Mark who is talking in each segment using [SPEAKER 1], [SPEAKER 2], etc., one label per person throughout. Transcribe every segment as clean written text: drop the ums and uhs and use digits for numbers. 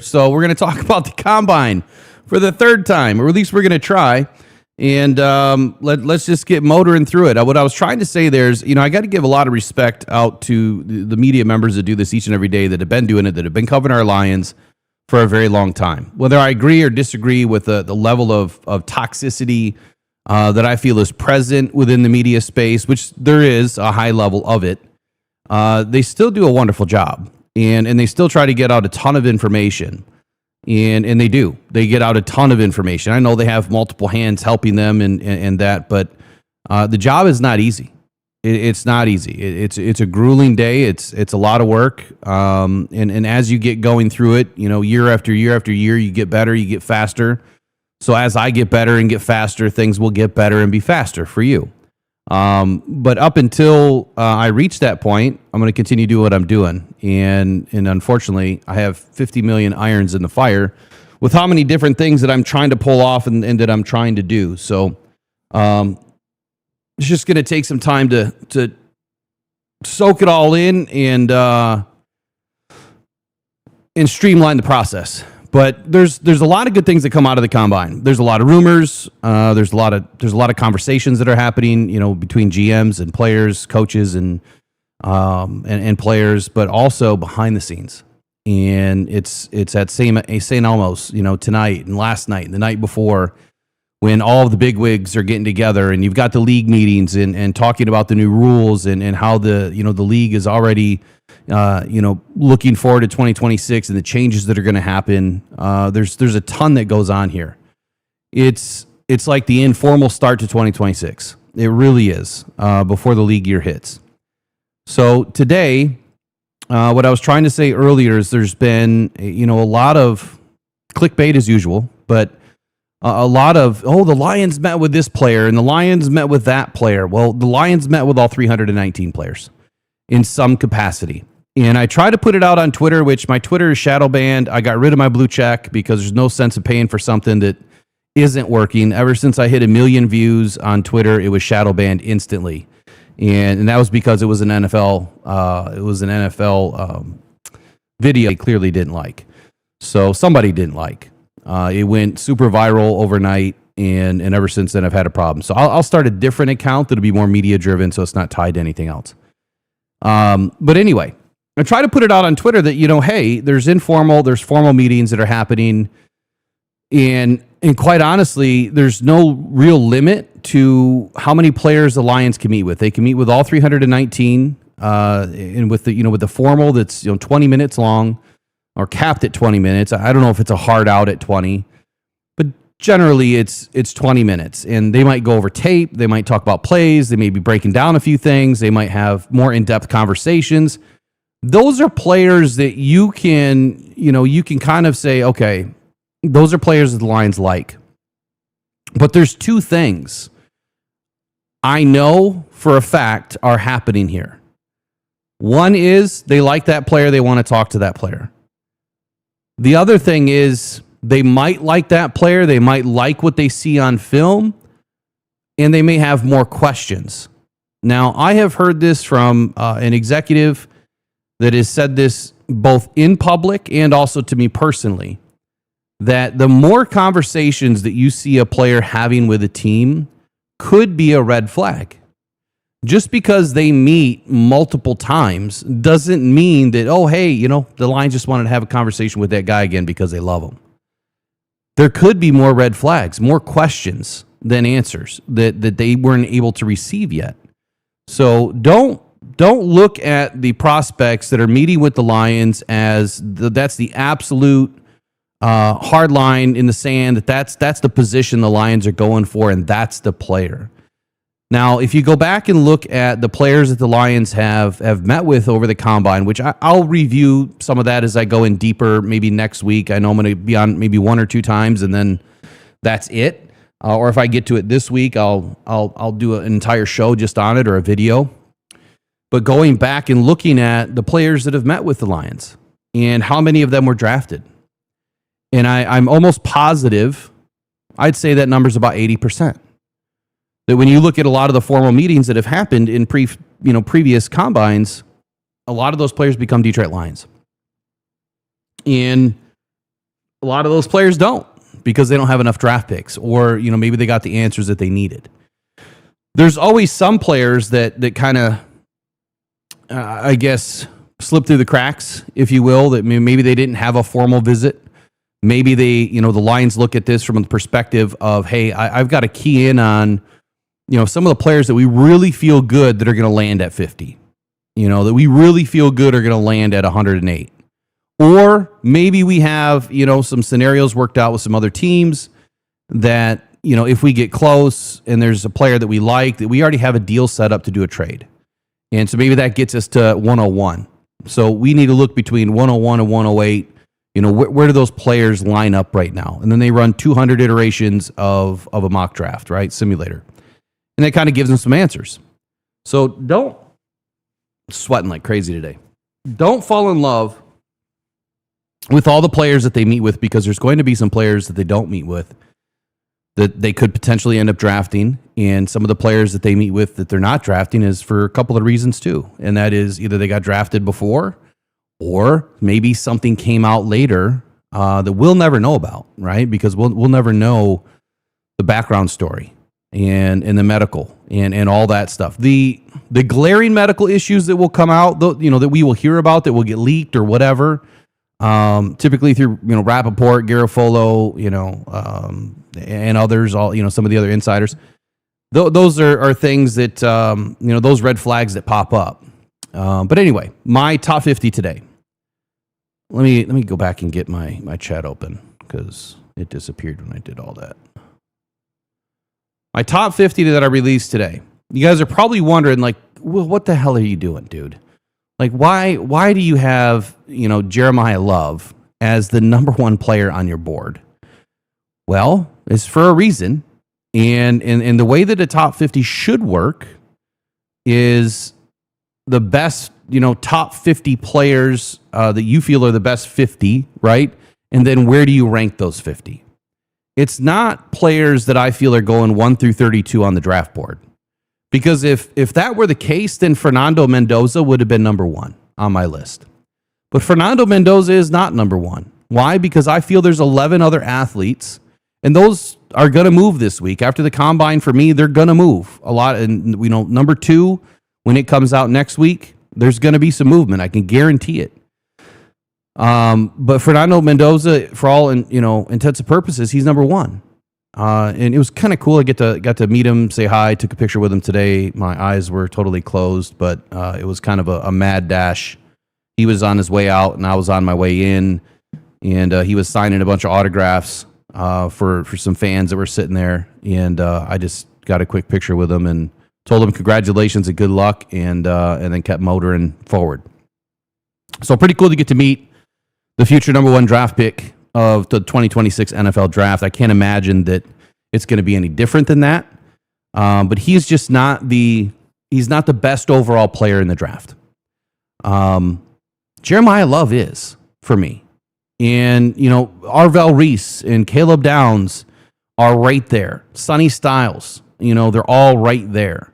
[SPEAKER 1] So we're going to talk about the combine for the third time, or at least we're going to try. And let's just get motoring through it. What I was trying to say there is, I got to give a lot of respect out to the media members that do this each and every day, that have been doing it, that have been covering our Lions for a very long time. Whether I agree or disagree with the level of toxicity that I feel is present within the media space, which there is a high level of it, they still do a wonderful job. And they still try to get out a ton of information. And they do. They get out a ton of information. I know they have multiple hands helping them and that, but the job is not easy. It's not easy. It's a grueling day. It's a lot of work. And as you get going through it, year after year after year, you get better, you get faster. So as I get better and get faster, things will get better and be faster for you. But up until I reach that point, I'm going to continue to do what I'm doing. And unfortunately, I have 50 million irons in the fire with how many different things that I'm trying to pull off and that I'm trying to do. So it's just going to take some time to soak it all in and streamline the process. But there's a lot of good things that come out of the combine. There's a lot of rumors. There's a lot of conversations that are happening, between GMs and players, coaches and players, but also behind the scenes. And it's at St. Elmo's, tonight and last night and the night before, when all of the bigwigs are getting together and you've got the league meetings and talking about the new rules and how the league is already looking forward to 2026 and the changes that are going to happen. There's a ton that goes on here. It's like the informal start to 2026. It really is, before the league year hits. So today, what I was trying to say earlier is there's been, a lot of clickbait as usual, but a lot of, the Lions met with this player and the Lions met with that player. Well, the Lions met with all 319 players in some capacity. And I try to put it out on Twitter, which my Twitter is shadow banned. I got rid of my blue check because there's no sense of paying for something that isn't working. Ever since I hit 1 million views on Twitter, it was shadow banned instantly. And that was because it was an NFL video they clearly didn't like. So somebody didn't like. It went super viral overnight, and ever since then I've had a problem. So I'll start a different account that'll be more media driven, so it's not tied to anything else. But anyway, I try to put it out on Twitter that, hey, there's formal meetings that are happening. And quite honestly, there's no real limit to how many players the Lions can meet with. They can meet with all 319, and with the formal that's 20 minutes long or capped at 20 minutes. I don't know if it's a hard out at 20, but generally it's 20 minutes, and they might go over tape. They might talk about plays. They may be breaking down a few things. They might have more in-depth conversations. Those are players that you can kind of say, okay, those are players that the Lions like. But there's two things I know for a fact are happening here. One is they like that player. They want to talk to that player. The other thing is they might like that player. They might like what they see on film, and they may have more questions. Now, I have heard this from an executive that has said this both in public and also to me personally, that the more conversations that you see a player having with a team could be a red flag. Just because they meet multiple times doesn't mean that, the Lions just wanted to have a conversation with that guy again because they love him. There could be more red flags, more questions than answers that they weren't able to receive yet. So don't look at the prospects that are meeting with the Lions as that's the absolute hard line in the sand, that's the position the Lions are going for, and that's the player. Now, if you go back and look at the players that the Lions have met with over the combine, which I'll review some of that as I go in deeper, maybe next week. I know I'm going to be on maybe 1 or 2 times, and then that's it. Or if I get to it this week, I'll do an entire show just on it or a video. But going back and looking at the players that have met with the Lions and how many of them were drafted, and I'm almost positive, I'd say that number's about 80%. That when you look at a lot of the formal meetings that have happened in previous combines, a lot of those players become Detroit Lions. And a lot of those players don't because they don't have enough draft picks, or maybe they got the answers that they needed. There's always some players that kind of, I guess, slip through the cracks, if you will, that maybe they didn't have a formal visit. Maybe they, the Lions look at this from the perspective of, hey, I've got to key in on, some of the players that we really feel good that are going to land at 50, that we really feel good are going to land at 108. Or maybe we have, some scenarios worked out with some other teams that, if we get close and there's a player that we like, that we already have a deal set up to do a trade. And so maybe that gets us to 101. So we need to look between 101 and 108. Where do those players line up right now? And then they run 200 iterations of a mock draft, right? Simulator. And that kind of gives them some answers. So don't, sweating like crazy today. Don't fall in love with all the players that they meet with, because there's going to be some players that they don't meet with that they could potentially end up drafting. And some of the players that they meet with that they're not drafting is for a couple of reasons too. And that is either they got drafted before, or maybe something came out later that we'll never know about, right? Because we'll never know the background story and the medical and all that stuff. The glaring medical issues that will come out, that we will hear about, that will get leaked or whatever, typically through Rappaport, Garofolo, and others, all some of the other insiders. Those are things that those red flags that pop up. But anyway, my top 50 today. Let me go back and get my chat open because it disappeared when I did all that. My top 50 that I released today. You guys are probably wondering, like, well, what the hell are you doing, dude? Like, why do you have Jeremiah Love as the number one player on your board? Well, it's for a reason, and the way that a top 50 should work is the best top 50 players that you feel are the best 50, right? And then where do you rank those 50? It's not players that I feel are going 1 through 32 on the draft board. Because if that were the case, then Fernando Mendoza would have been number one on my list. But Fernando Mendoza is not number one. Why? Because I feel there's 11 other athletes, and those are going to move this week. After the combine, for me, they're going to move a lot. And number 2, when it comes out next week, there's going to be some movement. I can guarantee it. But Fernando Mendoza, for all intents and purposes, he's number one. And it was kind of cool. I got to meet him, say hi, took a picture with him today. My eyes were totally closed, but it was kind of a mad dash. He was on his way out, and I was on my way in, and he was signing a bunch of autographs for some fans that were sitting there. And I just got a quick picture with him and told him congratulations and good luck, and then kept motoring forward. So pretty cool to get to meet the future number one draft pick of the 2026 NFL draft. I can't imagine that it's going to be any different than that. But he's just not the best overall player in the draft. Jeremiah Love is, for me. And, Arvell Reese and Caleb Downs are right there. Sonny Styles, they're all right there.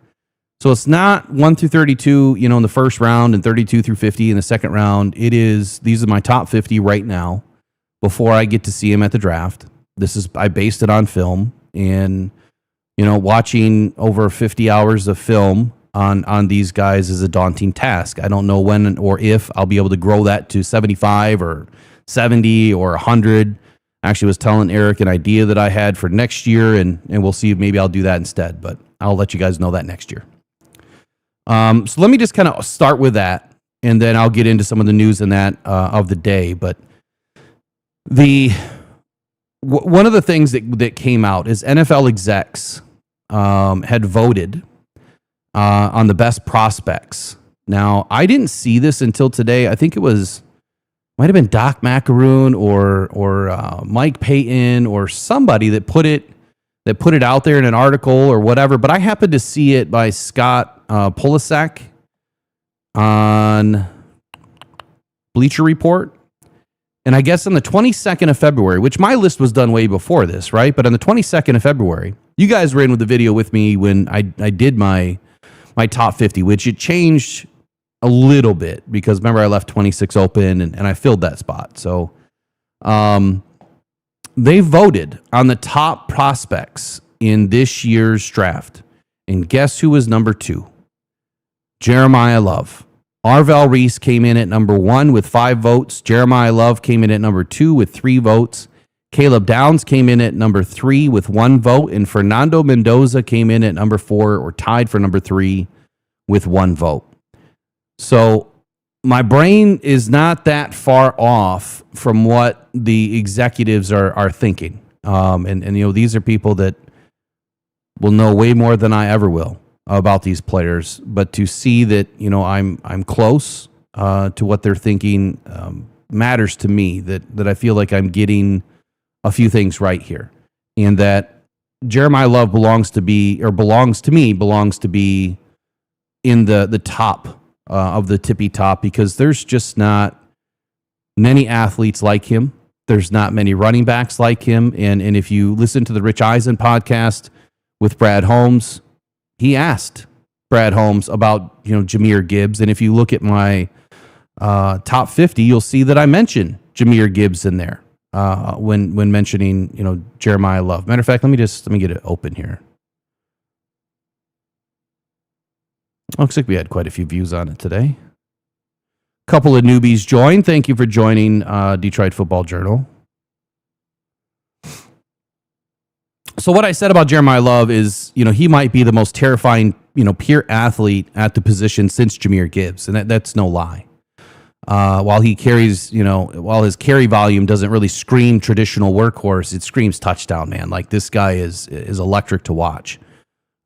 [SPEAKER 1] So it's not 1 through 32, in the first round, and 32 through 50 in the second round. These are my top 50 right now before I get to see him at the draft. I based it on film, and, watching over 50 hours of film on these guys is a daunting task. I don't know when or if I'll be able to grow that to 75 or 70 or 100. I actually was telling Eric an idea that I had for next year, and we'll see if maybe I'll do that instead, but I'll let you guys know that next year. So let me just kind of start with that, and then I'll get into some of the news in that of the day. But one of the things that came out is NFL execs had voted on the best prospects. Now, I didn't see this until today. I think might have been Doc Macaroon or Mike Payton or somebody that put it out there in an article or whatever. But I happened to see it by Scott Pulisic on Bleacher Report. And I guess on the 22nd of February, which my list was done way before this, right? But on the 22nd of February, you guys were in with the video with me when I did my top 50, which it changed a little bit because remember I left 26 open and I filled that spot. So they voted on the top prospects in this year's draft. And guess who was number 2? Jeremiah Love. Arvell Reese came in at number 1 with 5 votes. Jeremiah Love came in at number 2 with 3 votes. Caleb Downs came in at number 3 with 1 vote. And Fernando Mendoza came in at number 4, or tied for number 3, with 1 vote. So my brain is not that far off from what the executives are thinking. And these are people that will know way more than I ever will about these players. But to see that, I'm close to what they're thinking matters to me, that I feel like I'm getting a few things right here. And that Jeremiah Love belongs to be in the top of the tippy top, because there's just not many athletes like him. There's not many running backs like him. And if you listen to the Rich Eisen podcast with Brad Holmes, he asked Brad Holmes about, Jahmyr Gibbs. And if you look at my top 50, you'll see that I mentioned Jahmyr Gibbs in there when mentioning, Jeremiah Love. Matter of fact, let me get it open here. Looks like we had quite a few views on it today. Couple of newbies joined. Thank you for joining Detroit Football Journal. So what I said about Jeremiah Love is, he might be the most terrifying, pure athlete at the position since Jahmyr Gibbs. And that's no lie. While he carries, while his carry volume doesn't really scream traditional workhorse, it screams touchdown, man. Like, this guy is electric to watch.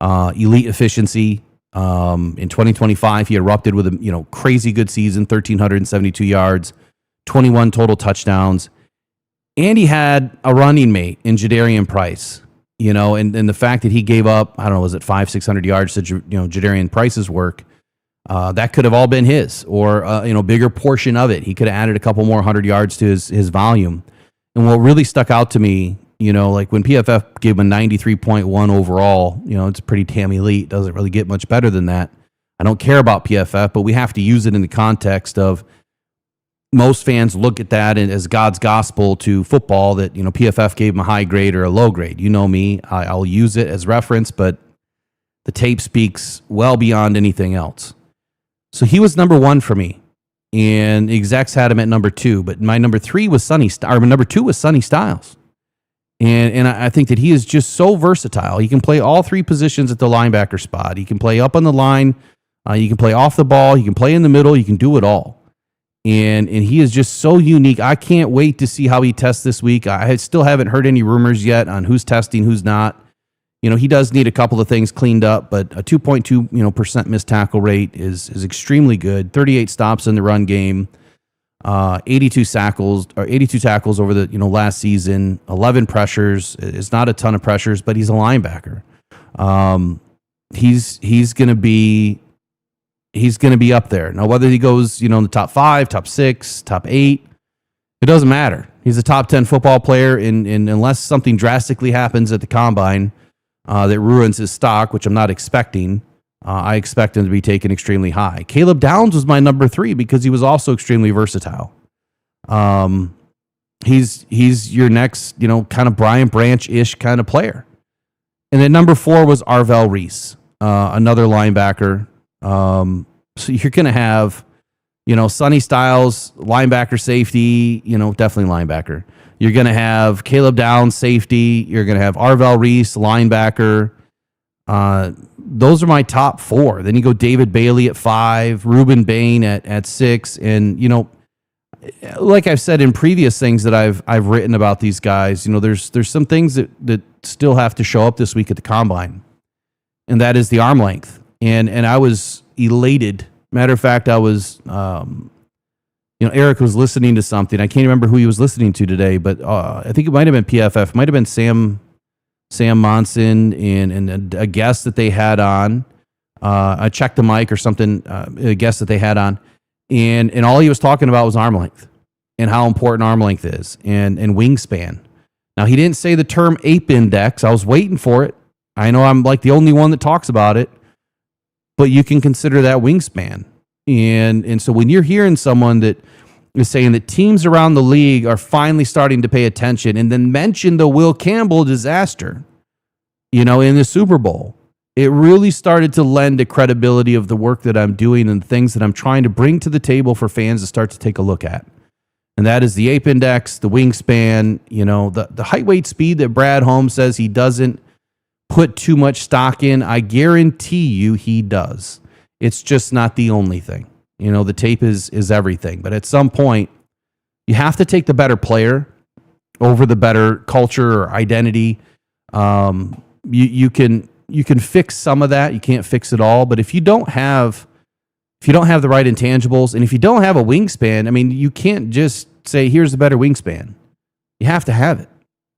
[SPEAKER 1] Elite efficiency. In 2025, he erupted with a crazy good season, 1,372 yards, 21 total touchdowns, and he had a running mate in Jadarian Price. And the fact that he gave up, I don't know, was it 500-600 yards to Jadarian Price's work? That could have all been his, or bigger portion of it. He could have added a couple more 100 yards to his volume. And what really stuck out to me, like when PFF gave him a 93.1 overall, it's pretty damn elite. Doesn't really get much better than that. I don't care about PFF, but we have to use it in the context of most fans look at that as God's gospel to football, that, PFF gave him a high grade or a low grade. You know me, I'll use it as reference, but the tape speaks well beyond anything else. So he was number 1 for me, and execs had him at number 2, but my number 2 was Sonny Styles. And I think that he is just so versatile. He can play all 3 positions at the linebacker spot. He can play up on the line. You can play off the ball. He can play in the middle. You can do it all. And he is just so unique. I can't wait to see how he tests this week. I still haven't heard any rumors yet on who's testing, who's not. He does need a couple of things cleaned up, but a 2.2% missed tackle rate is extremely good. 38 stops in the run game. 82 tackles over the last season. 11 pressures. It's not a ton of pressures, but he's a linebacker. He's gonna be up there. Now, whether he goes in the top 5, top 6, top 8, it doesn't matter. He's a top 10 football player, and unless something drastically happens at the combine that ruins his stock, which I'm not expecting. I expect him to be taken extremely high. Caleb Downs was my number 3 because he was also extremely versatile. He's your next, kind of Brian Branch-ish kind of player. And then number 4 was Arvell Reese, another linebacker. So you're going to have, Sonny Styles, linebacker, safety, definitely linebacker. You're going to have Caleb Downs, safety. You're going to have Arvell Reese, linebacker. Those are my top 4. Then you go David Bailey at 5, Reuben Bain at 6. And, like I've said in previous things that I've written about these guys, there's some things that still have to show up this week at the combine. And that is the arm length. And I was elated. Matter of fact, I was, Eric was listening to something. I can't remember who he was listening to today, but I think it might have been PFF. It might have been Sam Monson and a guest that they had on. I checked the mic or something, a guest that they had on. And all he was talking about was arm length and how important arm length is and wingspan. Now, he didn't say the term ape index. I was waiting for it. I know I'm like the only one that talks about it, but you can consider that wingspan. And so when you're hearing someone that is saying that teams around the league are finally starting to pay attention, and then mention the Will Campbell disaster, in the Super Bowl. It really started to lend to credibility of the work that I'm doing and things that I'm trying to bring to the table for fans to start to take a look at. And that is the ape index, the wingspan, the height, weight, speed that Brad Holmes says he doesn't put too much stock in. I guarantee you he does. It's just not the only thing. The tape is everything. But at some point, you have to take the better player over the better culture or identity. You can fix some of that. You can't fix it all. But if you don't have the right intangibles, and if you don't have a wingspan, you can't just say, here's the better wingspan. You have to have it.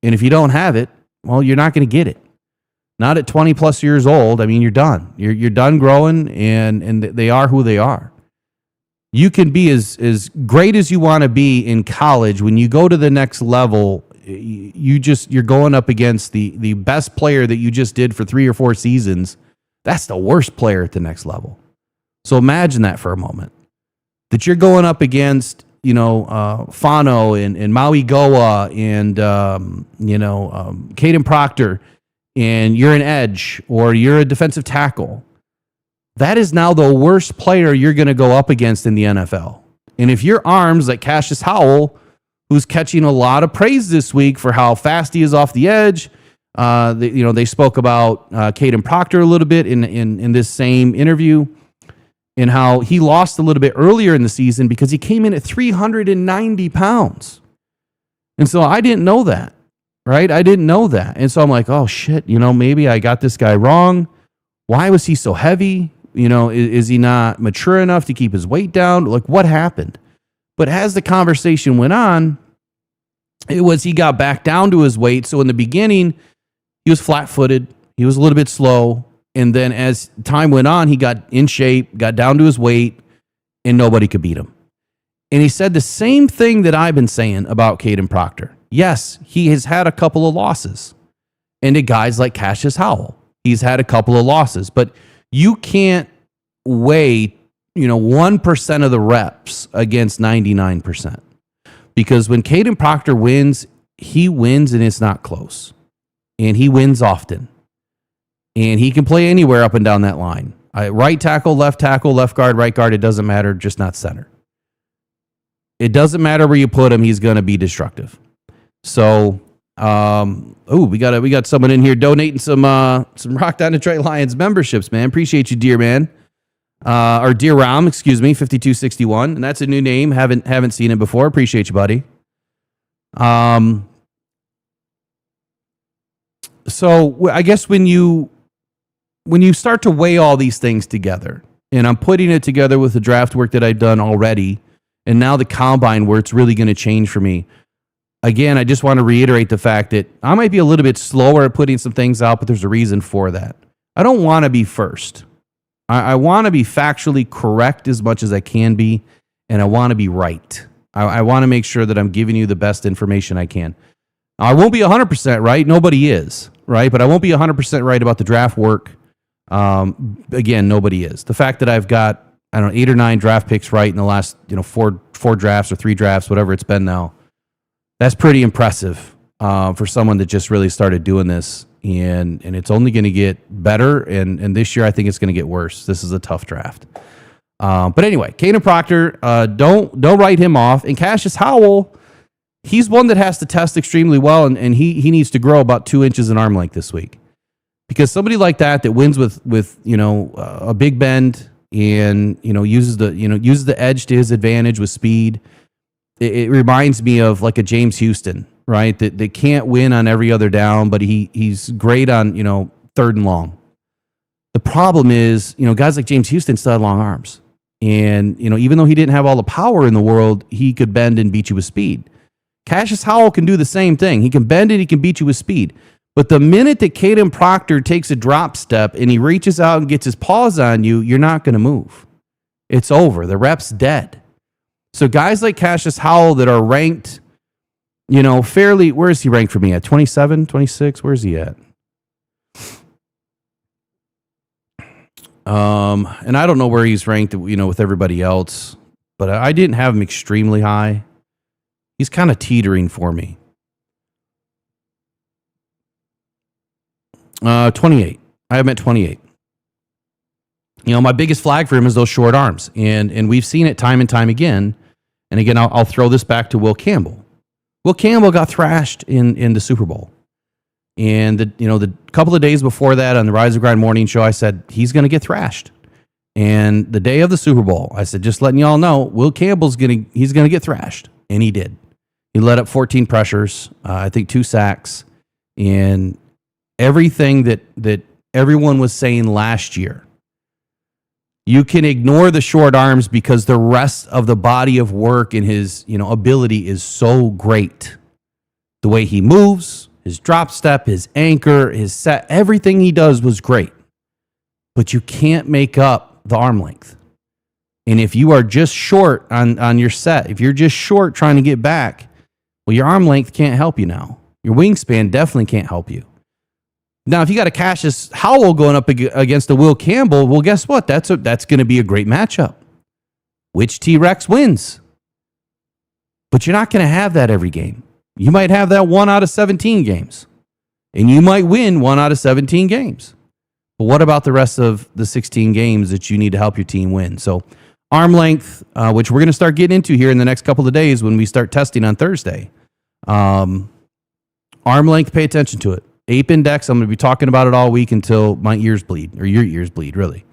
[SPEAKER 1] And if you don't have it, well, you're not going to get it. Not at 20 plus years old. You're done. You're done growing, and they are who they are. You can be as great as you want to be in college. When you go to the next level, you're going up against the best player that you just did for 3 or 4 seasons. That's the worst player at the next level. So imagine that for a moment. That you're going up against, Fano and Maui Goa and, Caden Proctor, and you're an edge or you're a defensive tackle. That is now the worst player you're going to go up against in the NFL. And if your arms like Cassius Howell, who's catching a lot of praise this week for how fast he is off the edge, they spoke about Caden Proctor a little bit in this same interview, and how he lost a little bit earlier in the season because he came in at 390 pounds. And so I didn't know that, right? I didn't know that. And so I'm like, oh shit, maybe I got this guy wrong. Why was he so heavy? Is he not mature enough to keep his weight down? Like, what happened? But as the conversation went on, he got back down to his weight. So in the beginning, he was flat-footed. He was a little bit slow. And then as time went on, he got in shape, got down to his weight, and nobody could beat him. And he said the same thing that I've been saying about Caden Proctor. Yes, he has had a couple of losses. And to guys like Cassius Howell, he's had a couple of losses. But you can't weigh, 1% of the reps against 99%. Because when Caden Proctor wins, he wins and it's not close. And he wins often. And he can play anywhere up and down that line. Right tackle, left guard, right guard, it doesn't matter, just not center. It doesn't matter where you put him, he's going to be destructive. So, we got someone in here donating some Rockhound Detroit Lions memberships, man. Appreciate you, dear man. Or dear Ram, 5261, and that's a new name. Haven't seen it before. Appreciate you, buddy. So I guess when you start to weigh all these things together, and I'm putting it together with the draft work that I've done already, and now the combine where it's really going to change for me. Again, I just want to reiterate the fact that I might be a little bit slower at putting some things out, but there's a reason for that. I don't want to be first. I want to be factually correct as much as I can be, and I want to be right. I want to make sure that I'm giving you the best information I can. I won't be 100% right. Nobody is, right? But I won't be 100% right about the draft work. Again, nobody is. The fact that I've got, 8 or 9 draft picks right in the last, 4 drafts or 3 drafts, whatever it's been now, that's pretty impressive for someone that just really started doing this. And it's only going to get better. And this year, I think it's going to get worse. This is a tough draft. But anyway, Caden Proctor, don't write him off. And Cassius Howell, he's one that has to test extremely well, and he needs to grow about 2 inches in arm length this week. Because somebody like that wins with a big bend and uses the edge to his advantage with speed. It reminds me of like a James Houston, right? That can't win on every other down, but he's great on 3rd and long. The problem is guys like James Houston still had long arms, and even though he didn't have all the power in the world, he could bend and beat you with speed. Cassius Howell can do the same thing. He can bend it, he can beat you with speed. But the minute that Caden Proctor takes a drop step and he reaches out and gets his paws on you, you're not going to move. It's over. The rep's dead. So guys like Cassius Howell that are ranked, fairly, where is he ranked for me at? 27, 26? Where's he at? And I don't know where he's ranked, with everybody else. but I didn't have him extremely high. He's kind of teetering for me. 28. I have him at 28. My biggest flag for him is those short arms, and we've seen it time and time again. And again, I'll throw this back to Will Campbell. Will Campbell got thrashed in the Super Bowl, and the couple of days before that on the Rise of Grind morning show, I said he's going to get thrashed. And the day of the Super Bowl, I said, just letting y'all know, Will Campbell's he's going to get thrashed, and he did. He let up 14 pressures, I think 2 sacks, and everything that everyone was saying last year. You can ignore the short arms because the rest of the body of work and his ability is so great. The way he moves, his drop step, his anchor, his set, everything he does was great. But you can't make up the arm length. And if you are just short on your set, if you're just short trying to get back, well, your arm length can't help you now. Your wingspan definitely can't help you. Now, if you got a Cassius Howell going up against a Will Campbell, well, guess what? That's going to be a great matchup. Which T-Rex wins? But you're not going to have that every game. You might have that 1 out of 17 games. And you might win 1 out of 17 games. But what about the rest of the 16 games that you need to help your team win? So arm length, which we're going to start getting into here in the next couple of days when we start testing on Thursday. Arm length, pay attention to it. Ape index, I'm going to be talking about it all week until my ears bleed, or your ears bleed, really.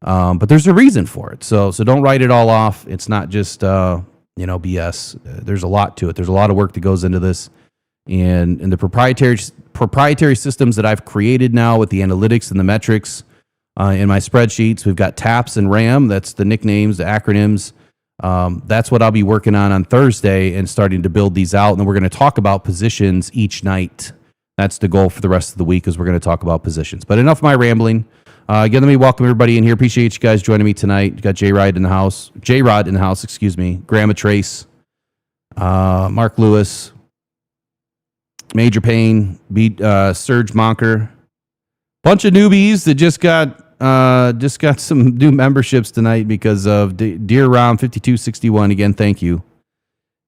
[SPEAKER 1] But there's a reason for it. So don't write it all off. It's not just BS. There's a lot to it. There's a lot of work that goes into this. And the proprietary systems that I've created now with the analytics and the metrics in my spreadsheets, we've got TAPS and RAM. That's the nicknames, the acronyms. That's what I'll be working on Thursday and starting to build these out. And then we're going to talk about positions each night. That's the goal for the rest of the week, is we're going to talk about positions. But enough of my rambling. Again, let me welcome everybody in here. Appreciate you guys joining me tonight. You got J-Rod in the house. Grandma Trace, Mark Lewis, Major Payne, Serge Monker. Bunch of newbies that just got some new memberships tonight because of Dear Rom 5261. Again, thank you.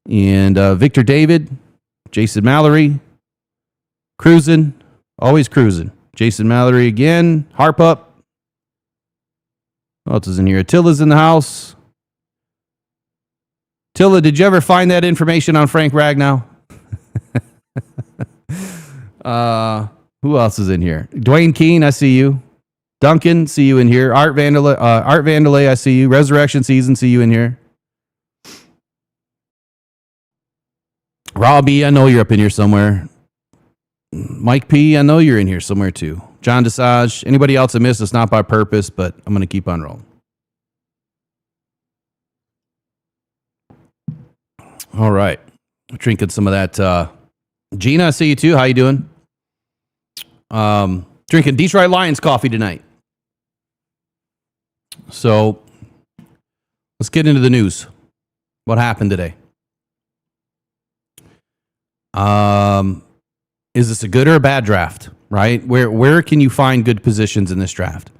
[SPEAKER 1] And Victor David, Jason Mallory, cruising, always cruising. Jason Mallory again, Harp Up. What else is in here? Attila's in the house. Attila, did you ever find that information on Frank Ragnow? Who else is in here? Dwayne Keene, I see you. Duncan, see you in here. Art Vandalay, I see you. Resurrection Season, see you in here. Robbie, I know you're up in here somewhere. Mike P, I know you're in here somewhere too. John Desage. Anybody else I missed? It's not by purpose, but I'm going to keep on rolling. All right. Drinking some of that. Gina, I see you too. How you doing? Drinking Detroit Lions coffee tonight. So let's get into the news. What happened today? Is this a good or a bad draft? Right? Where can you find good positions in this draft?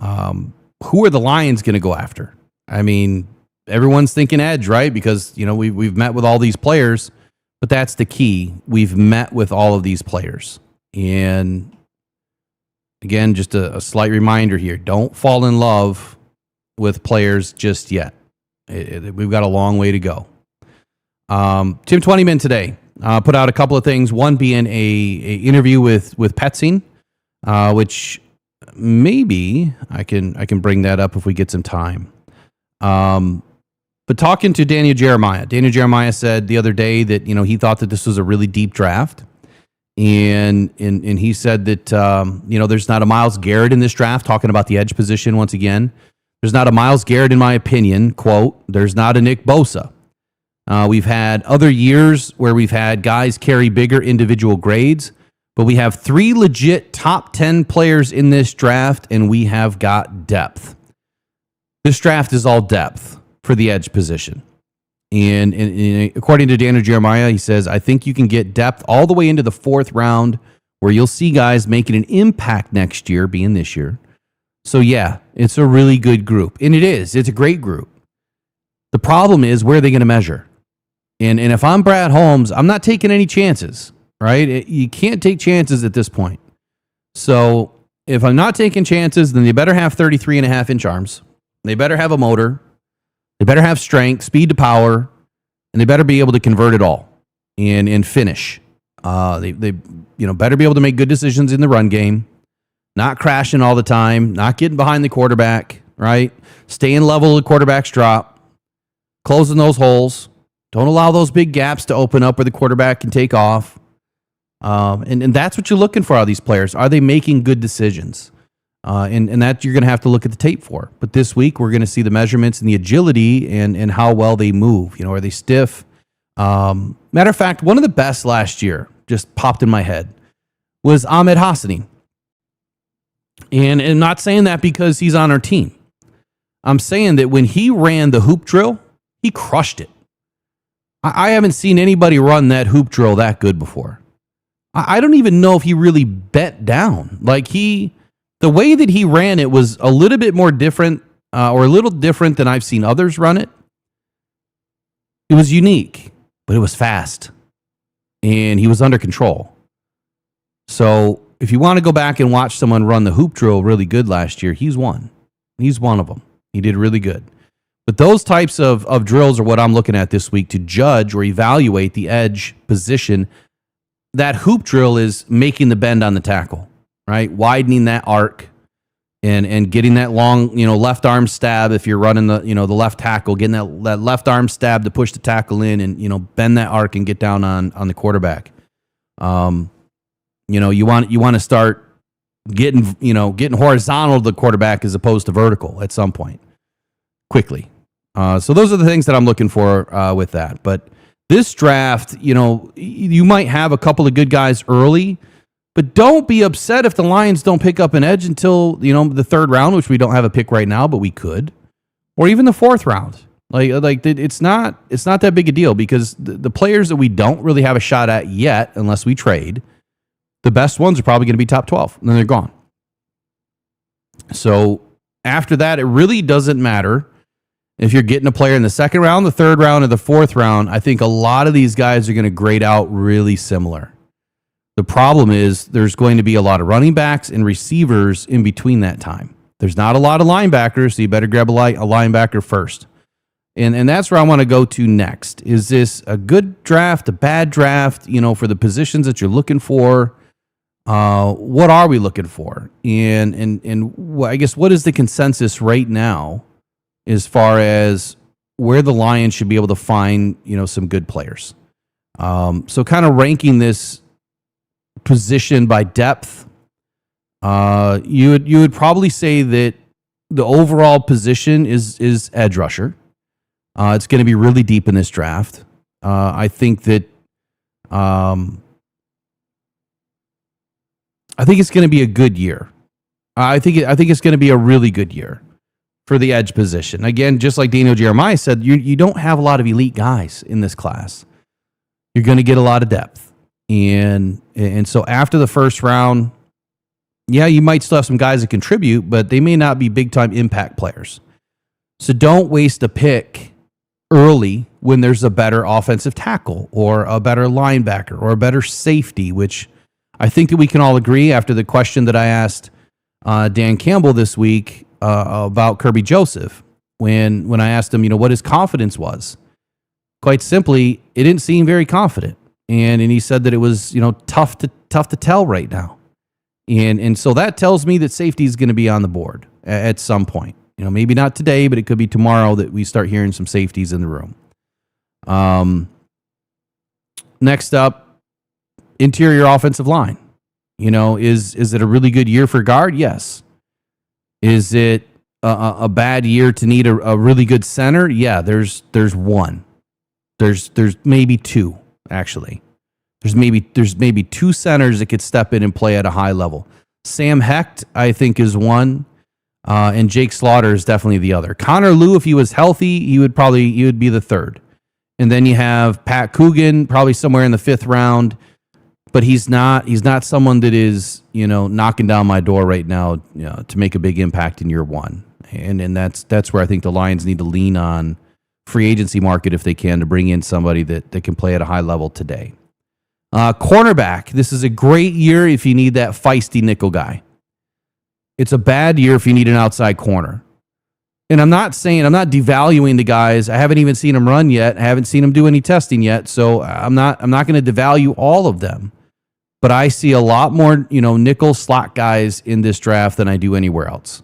[SPEAKER 1] Who are the Lions going to go after? I mean, everyone's thinking edge, right? Because we've met with all these players, but that's the key. We've met with all of these players, and again, just a slight reminder here: don't fall in love with players just yet. We've got a long way to go. Tim Twentyman today put out a couple of things. One being a interview with Petsing, which maybe I can bring that up if we get some time. But talking to Daniel Jeremiah said the other day that he thought that this was a really deep draft, and he said that there's not a Myles Garrett in this draft. Talking about the edge position once again, there's not a Myles Garrett in my opinion. Quote: there's not a Nick Bosa. We've had other years where we've had guys carry bigger individual grades, but we have 3 legit top 10 players in this draft, and we have got depth. This draft is all depth for the edge position. And according to Daniel Jeremiah, he says, I think you can get depth all the way into the 4th round where you'll see guys making an impact next year, being this year. So yeah, it's a really good group. And it is. It's a great group. The problem is, where are they going to measure? And if I'm Brad Holmes, I'm not taking any chances, right? You can't take chances at this point. So if I'm not taking chances, then they better have 33.5-inch arms. They better have a motor. They better have strength, speed to power, and they better be able to convert it all and finish. They better be able to make good decisions in the run game, not crashing all the time, not getting behind the quarterback, right? Staying level the quarterback's drop, closing those holes. Don't allow those big gaps to open up where the quarterback can take off. And that's what you're looking for out of these players. Are they making good decisions? And that you're going to have to look at the tape for. But this week, we're going to see the measurements and the agility and how well they move. Are they stiff? Matter of fact, one of the best last year, just popped in my head, was Ahmed Hassani. And I'm not saying that because he's on our team. I'm saying that when he ran the hoop drill, he crushed it. I haven't seen anybody run that hoop drill that good before. I don't even know if he really bent down. The way that he ran it was a little bit more different, or a little different than I've seen others run it. It was unique, but it was fast, and he was under control. So if you want to go back and watch someone run the hoop drill really good last year, he's one. He's one of them. He did really good. But those types of drills are what I'm looking at this week to judge or evaluate the edge position. That hoop drill is making the bend on the tackle, right? Widening that arc and getting that long, left arm stab if you're running the left tackle, getting that left arm stab to push the tackle in and, bend that arc and get down on the quarterback. You want to start getting horizontal to the quarterback as opposed to vertical at some point quickly. So those are the things that I'm looking for with that. But this draft, you might have a couple of good guys early, but don't be upset if the Lions don't pick up an edge until, the third round, which we don't have a pick right now, but we could, or even the fourth round. It's not that big a deal because the players that we don't really have a shot at yet, unless we trade, the best ones are probably going to be top 12, and then they're gone. So after that, it really doesn't matter. If you're getting a player in the second round, the third round, or the fourth round, I think a lot of these guys are going to grade out really similar. The problem is there's going to be a lot of running backs and receivers in between that time. There's not a lot of linebackers, so you better grab a linebacker first. And that's where I want to go to next. Is this a good draft, a bad draft, for the positions that you're looking for? What are we looking for? And I guess what is the consensus right now as far as where the Lions should be able to find, some good players. So kind of ranking this position by depth, you would probably say that the overall position is edge rusher. It's going to be really deep in this draft. I think that I think it's going to be a good year. I think it's going to be a really good year for the edge position. Again, just like Daniel Jeremiah said, you don't have a lot of elite guys in this class. You're going to get a lot of depth. And so after the first round, yeah, you might still have some guys that contribute, but they may not be big-time impact players. So don't waste a pick early when there's a better offensive tackle or a better linebacker or a better safety, which I think that we can all agree after the question that I asked Dan Campbell this week about Kirby Joseph when I asked him, what his confidence was. Quite simply, it didn't seem very confident. And he said that it was, tough to tell right now. And so that tells me that safety is going to be on the board at some point. Maybe not today, but it could be tomorrow that we start hearing some safeties in the room. Next up, interior offensive line. Is it a really good year for guard? Yes. Is it a bad year to need a really good center? Yeah, there's one. There's maybe two, actually. There's maybe two centers that could step in and play at a high level. Sam Hecht, I think, is one, and Jake Slaughter is definitely the other. Connor Lew, if he was healthy, he would be the third. And then you have Pat Coogan, probably somewhere in the fifth round, but he's not someone that is, knocking down my door right now, to make a big impact in year one. And that's where I think the Lions need to lean on free agency market if they can to bring in somebody that can play at a high level today. Cornerback, this is a great year if you need that feisty nickel guy. It's a bad year if you need an outside corner. And I'm not devaluing the guys. I haven't even seen them run yet. I haven't seen them do any testing yet. So I'm not going to devalue all of them. But I see a lot more, nickel slot guys in this draft than I do anywhere else.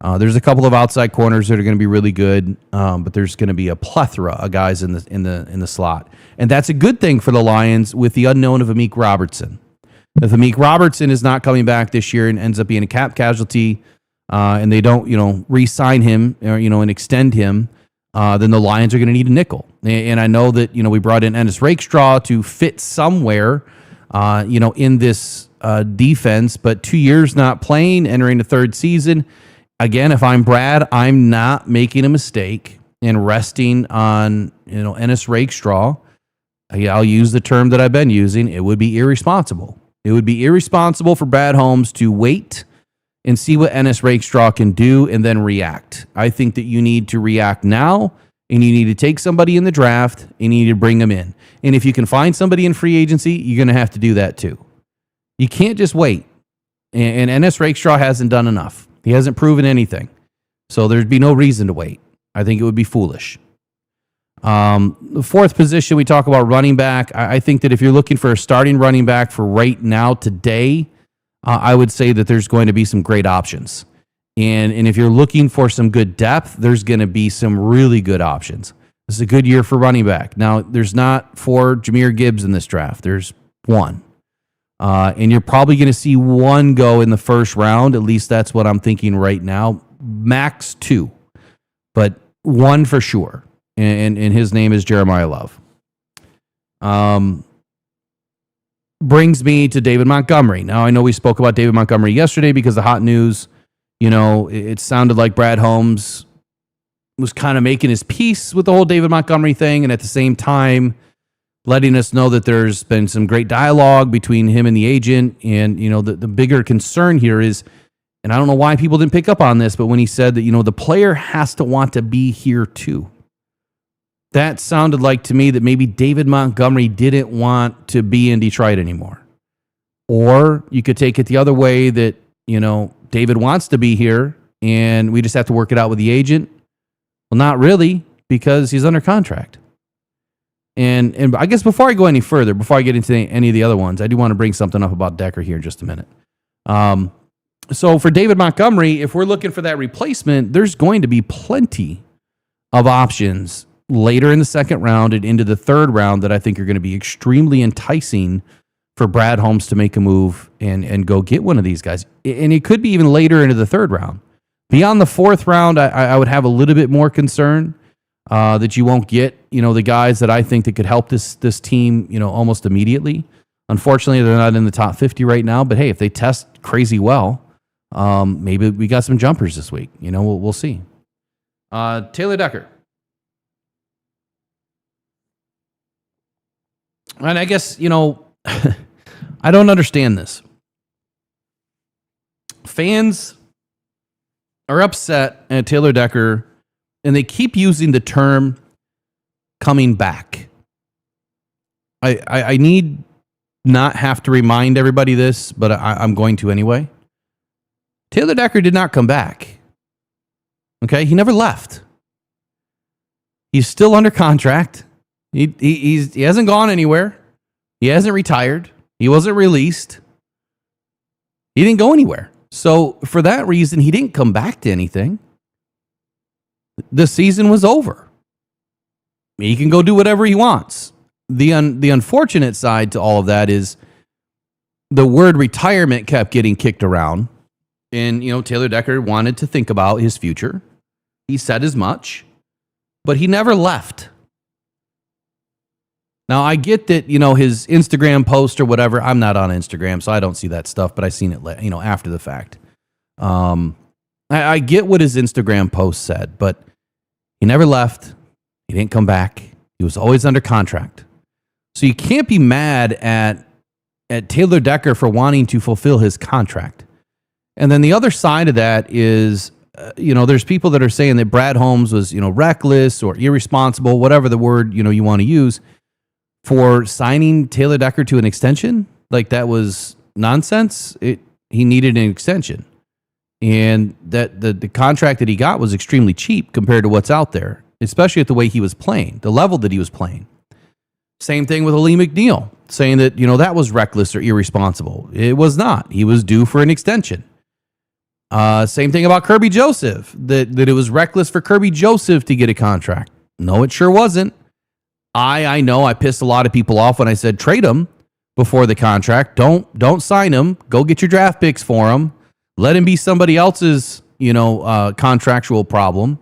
[SPEAKER 1] There's a couple of outside corners that are going to be really good, but there's going to be a plethora of guys in the slot, and that's a good thing for the Lions with the unknown of Amik Robertson. If Amik Robertson is not coming back this year and ends up being a cap casualty, and they don't re-sign him or and extend him, then the Lions are going to need a nickel. And I know that we brought in Ennis Rakestraw to fit somewhere, in this defense, but 2 years not playing, entering the third season. Again, if I'm Brad, I'm not making a mistake and resting on, Ennis Rakestraw. I'll use the term that I've been using. It would be irresponsible. It would be irresponsible for Brad Holmes to wait and see what Ennis Rakestraw can do and then react. I think that you need to react now, and you need to take somebody in the draft and you need to bring them in. And if you can find somebody in free agency, you're going to have to do that too. You can't just wait. And Ennis Rakestraw hasn't done enough. He hasn't proven anything. So there'd be no reason to wait. I think it would be foolish. The fourth position, we talk about running back. I think that if you're looking for a starting running back for right now, today, I would say that there's going to be some great options. And if you're looking for some good depth, there's going to be some really good options. This is a good year for running back. Now, there's not 4 Jahmyr Gibbs in this draft. There's 1. And you're probably going to see 1 go in the first round. At least that's what I'm thinking right now. Max 2, but 1 for sure. And his name is Jeremiah Love. Brings me to David Montgomery. Now, I know we spoke about David Montgomery yesterday because the hot news, it sounded like Brad Holmes was kind of making his peace with the whole David Montgomery thing. And at the same time, letting us know that there's been some great dialogue between him and the agent. And, the bigger concern here is, and I don't know why people didn't pick up on this, but when he said that, the player has to want to be here too. That sounded like to me that maybe David Montgomery didn't want to be in Detroit anymore. Or you could take it the other way that, David wants to be here and we just have to work it out with the agent. Well, not really, because he's under contract. And I guess before I go any further, before I get into any of the other ones, I do want to bring something up about Decker here in just a minute. So for David Montgomery, if we're looking for that replacement, there's going to be plenty of options later in the second round and into the third round that I think are going to be extremely enticing for Brad Holmes to make a move and go get one of these guys. And it could be even later into the third round. Beyond the fourth round, I would have a little bit more concern that you won't get, the guys that I think that could help this team, almost immediately. Unfortunately, they're not in the top 50 right now, but hey, if they test crazy well, maybe we got some jumpers this week. We'll see. Taylor Decker. And I guess, I don't understand this. Fans are upset at Taylor Decker, and they keep using the term coming back. I need not have to remind everybody this, but I'm going to anyway. Taylor Decker did not come back. Okay? He never left. He's still under contract. He hasn't gone anywhere. He hasn't retired. He wasn't released. He didn't go anywhere. So for that reason, he didn't come back to anything. The season was over. He can go do whatever he wants. The unfortunate side to all of that is the word retirement kept getting kicked around. And, Taylor Decker wanted to think about his future. He said as much, but he never left. Now, I get that, his Instagram post or whatever, I'm not on Instagram, so I don't see that stuff, but I seen it, after the fact. I get what his Instagram post said, but he never left. He didn't come back. He was always under contract. So you can't be mad at Taylor Decker for wanting to fulfill his contract. And then the other side of that is, there's people that are saying that Brad Holmes was, reckless or irresponsible, whatever the word, you want to use, for signing Taylor Decker to an extension. Like, that was nonsense. He needed an extension. And that the contract that he got was extremely cheap compared to what's out there, especially at the way he was playing, the level that he was playing. Same thing with Lee McNeil, saying that, that was reckless or irresponsible. It was not. He was due for an extension. Same thing about Kirby Joseph, that it was reckless for Kirby Joseph to get a contract. No, it sure wasn't. I know I pissed a lot of people off when I said trade him before the contract. Don't sign him. Go get your draft picks for him. Let him be somebody else's, contractual problem.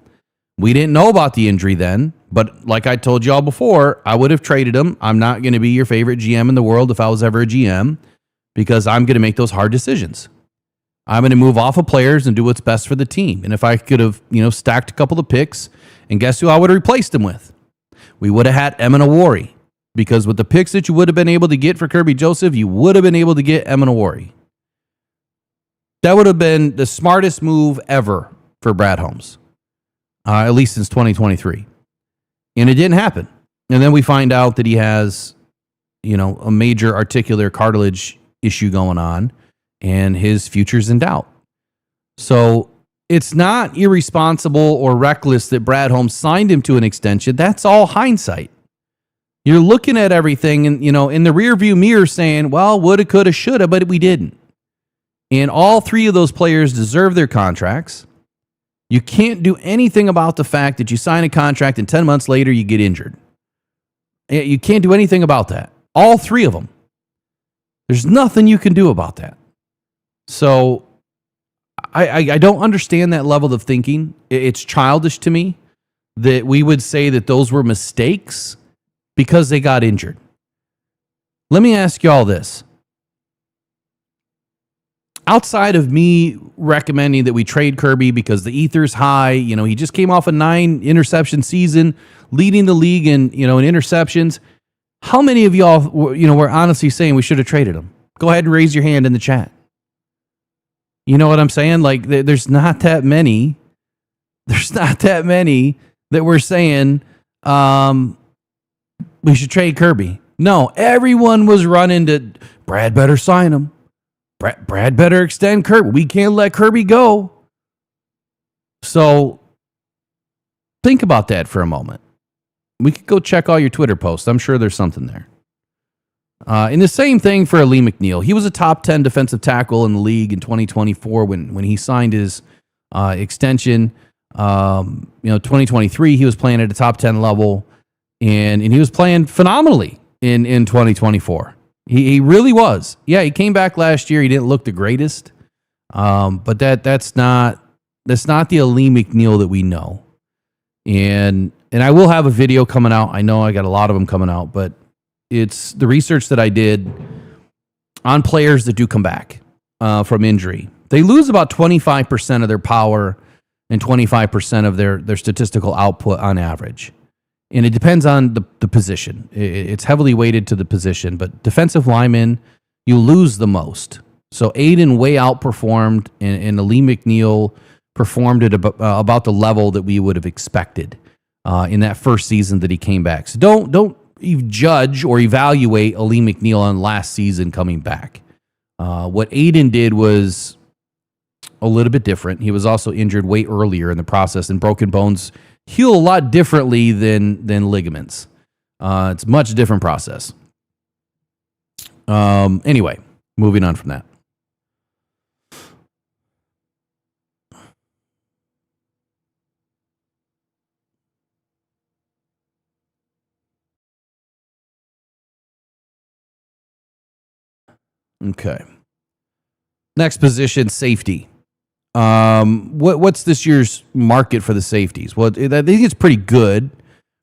[SPEAKER 1] We didn't know about the injury then, but like I told y'all before, I would have traded him. I'm not going to be your favorite GM in the world if I was ever a GM, because I'm going to make those hard decisions. I'm going to move off of players and do what's best for the team. And if I could have, stacked a couple of picks, and guess who I would have replaced them with? We would have had Eminawari, because with the picks that you would have been able to get for Kirby Joseph, you would have been able to get Eminawari. That would have been the smartest move ever for Brad Holmes, at least since 2023. And it didn't happen. And then we find out that he has, a major articular cartilage issue going on, and his future's in doubt. So it's not irresponsible or reckless that Brad Holmes signed him to an extension. That's all hindsight. You're looking at everything and, in the rearview mirror saying, well, woulda, coulda, shoulda, but we didn't. And all three of those players deserve their contracts. You can't do anything about the fact that you sign a contract and 10 months later you get injured. You can't do anything about that. All three of them. There's nothing you can do about that. So I don't understand that level of thinking. It's childish to me that we would say that those were mistakes because they got injured. Let me ask y'all this. Outside of me recommending that we trade Kirby because the ether's high, he just came off a 9 interception season, leading the league in interceptions. How many of y'all, were honestly saying we should have traded him? Go ahead and raise your hand in the chat. You know what I'm saying? Like, there's not that many. There's not that many that we're saying we should trade Kirby. No, everyone was running to Brad better sign him. Brad better extend Kirby. We can't let Kirby go. So think about that for a moment. We could go check all your Twitter posts. I'm sure there's something there. And the same thing for Lee McNeil. He was a top 10 defensive tackle in the league in 2024 when he signed his extension. 2023, he was playing at a top 10 level, and he was playing phenomenally in 2024. He really was. Yeah, he came back last year. He didn't look the greatest, but that's not the Lee McNeil that we know. And I will have a video coming out. I know I got a lot of them coming out, but it's the research that I did on players that do come back from injury. They lose about 25% of their power and 25% of their statistical output on average. And it depends on the position. It's heavily weighted to the position, but defensive linemen, you lose the most. So Aiden way outperformed, and Lee McNeil performed at about the level that we would have expected in that first season that he came back. So don't judge or evaluate Lee McNeil on last season coming back. What Aiden did was a little bit different. He was also injured way earlier in the process, and broken bones heal a lot differently than ligaments. It's a much different process. Anyway, moving on from that. Okay. Next position, safety. What's this year's market for the safeties? Well, I think it's pretty good.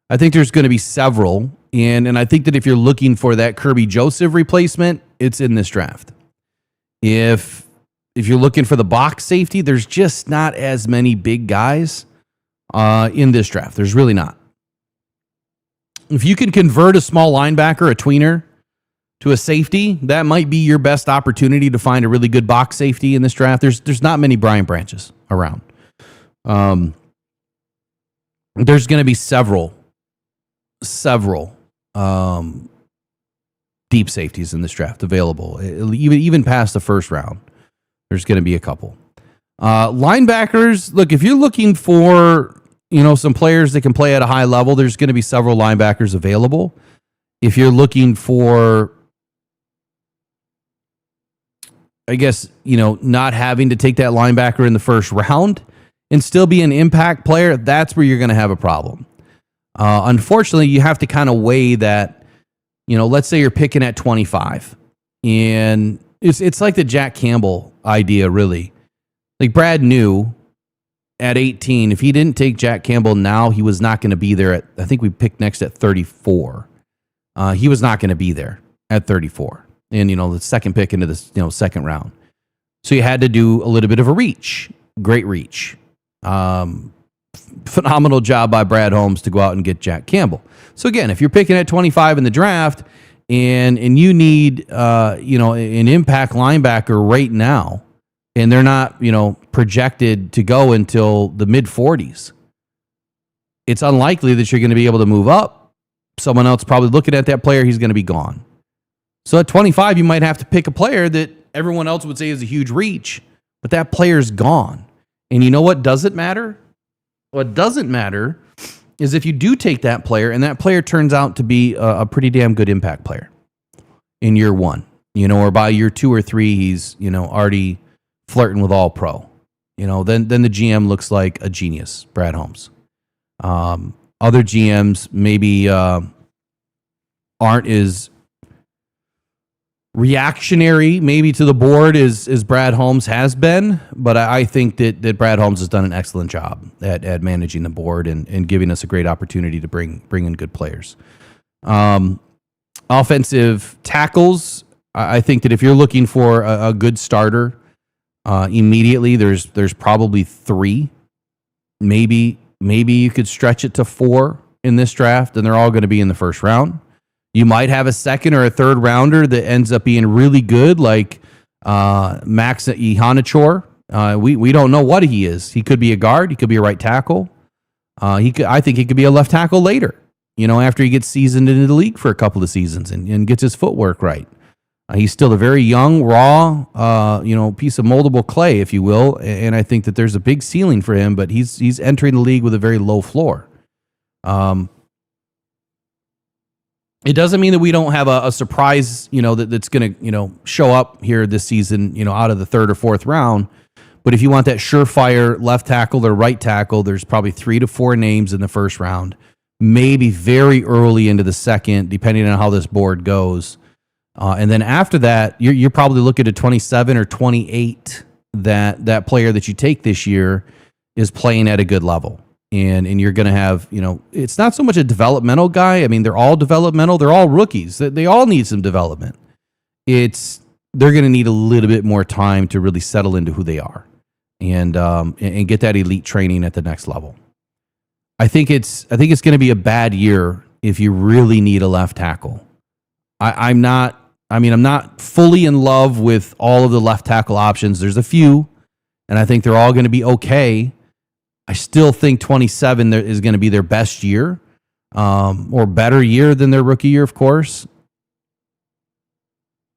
[SPEAKER 1] I think there's going to be several, and I think that if you're looking for that Kirby Joseph replacement, it's in this draft. If you're looking for the box safety, there's just not as many big guys in this draft. There's really not. If you can convert a small linebacker, a tweener, to a safety, that might be your best opportunity to find a really good box safety in this draft. There's not many Brian Branches around. There's going to be several deep safeties in this draft available, even past the first round. There's going to be a couple. Linebackers, look, if you're looking for, some players that can play at a high level, there's going to be several linebackers available. If you're looking for, I guess, not having to take that linebacker in the first round and still be an impact player, that's where you're going to have a problem. Unfortunately, you have to kind of weigh that, let's say you're picking at 25. And it's like the Jack Campbell idea, really. Like Brad knew at 18, if he didn't take Jack Campbell now, he was not going to be there at, I think we picked next at 34. He was not going to be there at 34. And, the second pick into the, second round. So you had to do a little bit of a reach. Great reach. Phenomenal job by Brad Holmes to go out and get Jack Campbell. So again, if you're picking at 25 in the draft and you need, an impact linebacker right now, and they're not, projected to go until the mid 40s, it's unlikely that you're going to be able to move up. Someone else probably looking at that player, he's going to be gone. So at 25, you might have to pick a player that everyone else would say is a huge reach, but that player's gone. And you know what doesn't matter? What doesn't matter is if you do take that player and that player turns out to be a pretty damn good impact player in year one, or by year 2 or 3, he's, already flirting with all pro, then the GM looks like a genius, Brad Holmes. Other GMs maybe aren't as reactionary maybe to the board as Brad Holmes has been, but I think that Brad Holmes has done an excellent job at managing the board and giving us a great opportunity to bring in good players. Offensive tackles, I think that if you're looking for a good starter immediately, there's probably 3. Maybe you could stretch it to 4 in this draft, and they're all going to be in the first round. You might have a second or a third rounder that ends up being really good, like Max Ihanachor. We don't know what he is. He could be a guard. He could be a right tackle. I think he could be a left tackle later, after he gets seasoned into the league for a couple of seasons and gets his footwork right. He's still a very young, raw, piece of moldable clay, if you will. And I think that there's a big ceiling for him, but he's entering the league with a very low floor. It doesn't mean that we don't have a surprise, that's going to, show up here this season, out of the 3rd or 4th round. But if you want that surefire left tackle or right tackle, there's probably 3 to 4 names in the first round, maybe very early into the second, depending on how this board goes. And then after that, you're probably looking at 27 or 28 that player that you take this year is playing at a good level. And you're going to have, it's not so much a developmental guy. I mean, they're all developmental. They're all rookies. They all need some development. They're going to need a little bit more time to really settle into who they are and get that elite training at the next level. I think it's going to be a bad year if you really need a left tackle. I'm not fully in love with all of the left tackle options. There's a few, and I think they're all going to be okay. I still think 27 is going to be their best year, or better year than their rookie year, of course.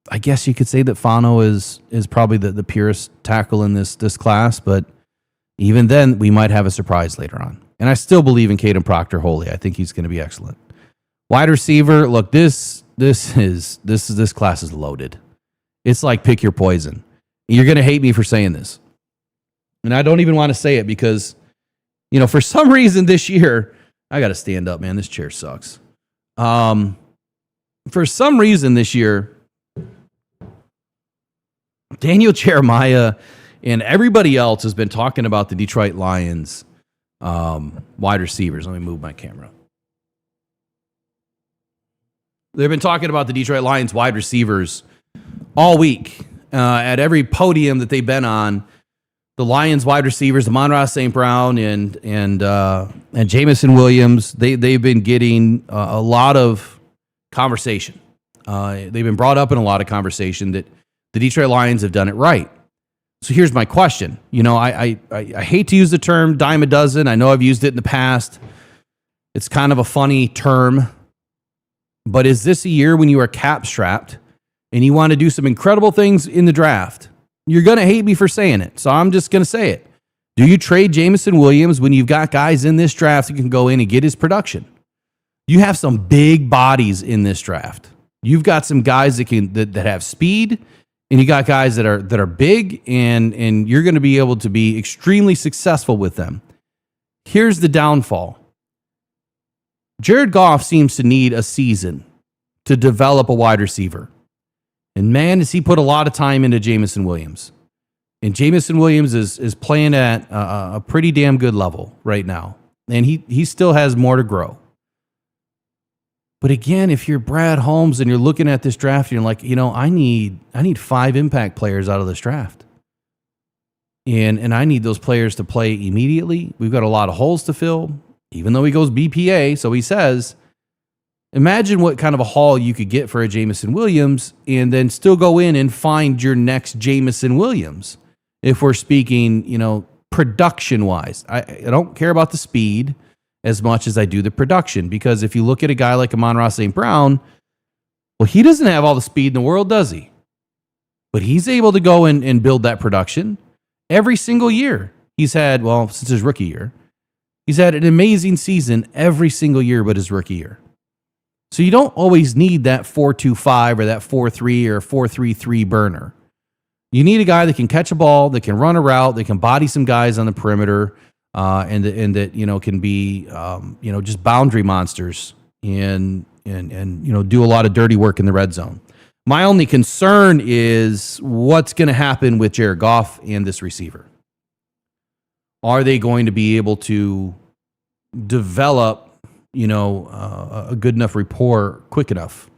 [SPEAKER 1] I guess you could say that Fano is probably the purest tackle in this class, but even then, we might have a surprise later on. And I still believe in Caden Proctor-Holy. I think he's going to be excellent. Wide receiver, look, this class is loaded. It's like pick your poison. You're going to hate me for saying this, and I don't even want to say it because, for some reason this year, I got to stand up, man. This chair sucks. For some reason this year, Daniel Jeremiah and everybody else has been talking about the Detroit Lions wide receivers. Let me move my camera. They've been talking about the Detroit Lions wide receivers all week at every podium that they've been on. The Lions wide receivers, Amon-Ra St. Brown and Jameson Williams, they've been getting a lot of conversation. They've been brought up in a lot of conversation that the Detroit Lions have done it right. So here's my question. I hate to use the term dime a dozen. I know I've used it in the past. It's kind of a funny term. But is this a year when you are cap strapped and you want to do some incredible things in the draft? You're going to hate me for saying it, so I'm just going to say it. Do you trade Jameson Williams when you've got guys in this draft who can go in and get his production? You have some big bodies in this draft. You've got some guys that have speed, and you got guys that are big, and you're going to be able to be extremely successful with them. Here's the downfall. Jared Goff seems to need a season to develop a wide receiver. And man, does he put a lot of time into Jameson Williams. And Jameson Williams is playing at a pretty damn good level right now. And he still has more to grow. But again, if you're Brad Holmes and you're looking at this draft, you're like, I need 5 impact players out of this draft. And I need those players to play immediately. We've got a lot of holes to fill, even though he goes BPA. So he says, imagine what kind of a haul you could get for a Jameson Williams and then still go in and find your next Jameson Williams. If we're speaking, production-wise. I don't care about the speed as much as I do the production, because if you look at a guy like Amon-Ra St. Brown, well, he doesn't have all the speed in the world, does he? But he's able to go and build that production every single year. He's had, since his rookie year, he's had an amazing season every single year but his rookie year. So you don't always need that 4.25 or that 4.3 or 4.33 burner. You need a guy that can catch a ball, that can run a route, that can body some guys on the perimeter, and that can be just boundary monsters and do a lot of dirty work in the red zone. My only concern is what's going to happen with Jared Goff and this receiver. Are they going to be able to develop a good enough rapport quick enough?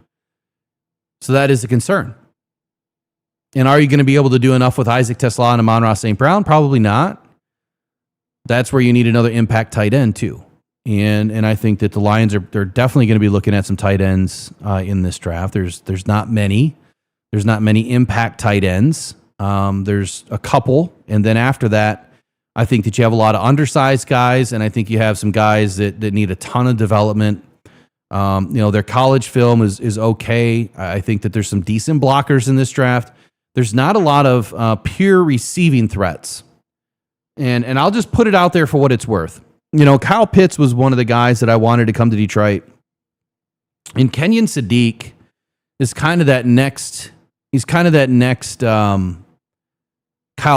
[SPEAKER 1] So that is a concern. And are you going to be able to do enough with Isaac Tesla and Amon-Ra St. Brown? Probably not. That's where you need another impact tight end too. And I think that the Lions they're definitely going to be looking at some tight ends in this draft. There's not many. There's not many impact tight ends. There's a couple, and then after that, I think that you have a lot of undersized guys, and I think you have some guys that need a ton of development. Their college film is okay. I think that there's some decent blockers in this draft. There's not a lot of pure receiving threats. And I'll just put it out there for what it's worth. Kyle Pitts was one of the guys that I wanted to come to Detroit. And Kenyon Sadiq is kind of that next, Kyle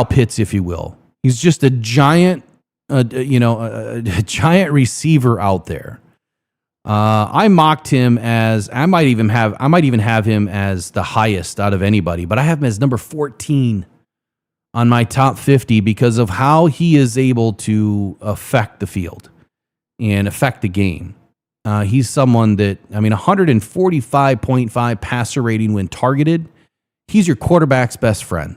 [SPEAKER 1] Pitts, if you will. He's just a giant, a giant receiver out there. I mocked him as I might even have him as the highest out of anybody, but I have him as number 14 on my top 50 because of how he is able to affect the field and affect the game. He's someone that 145.5 passer rating when targeted. He's your quarterback's best friend,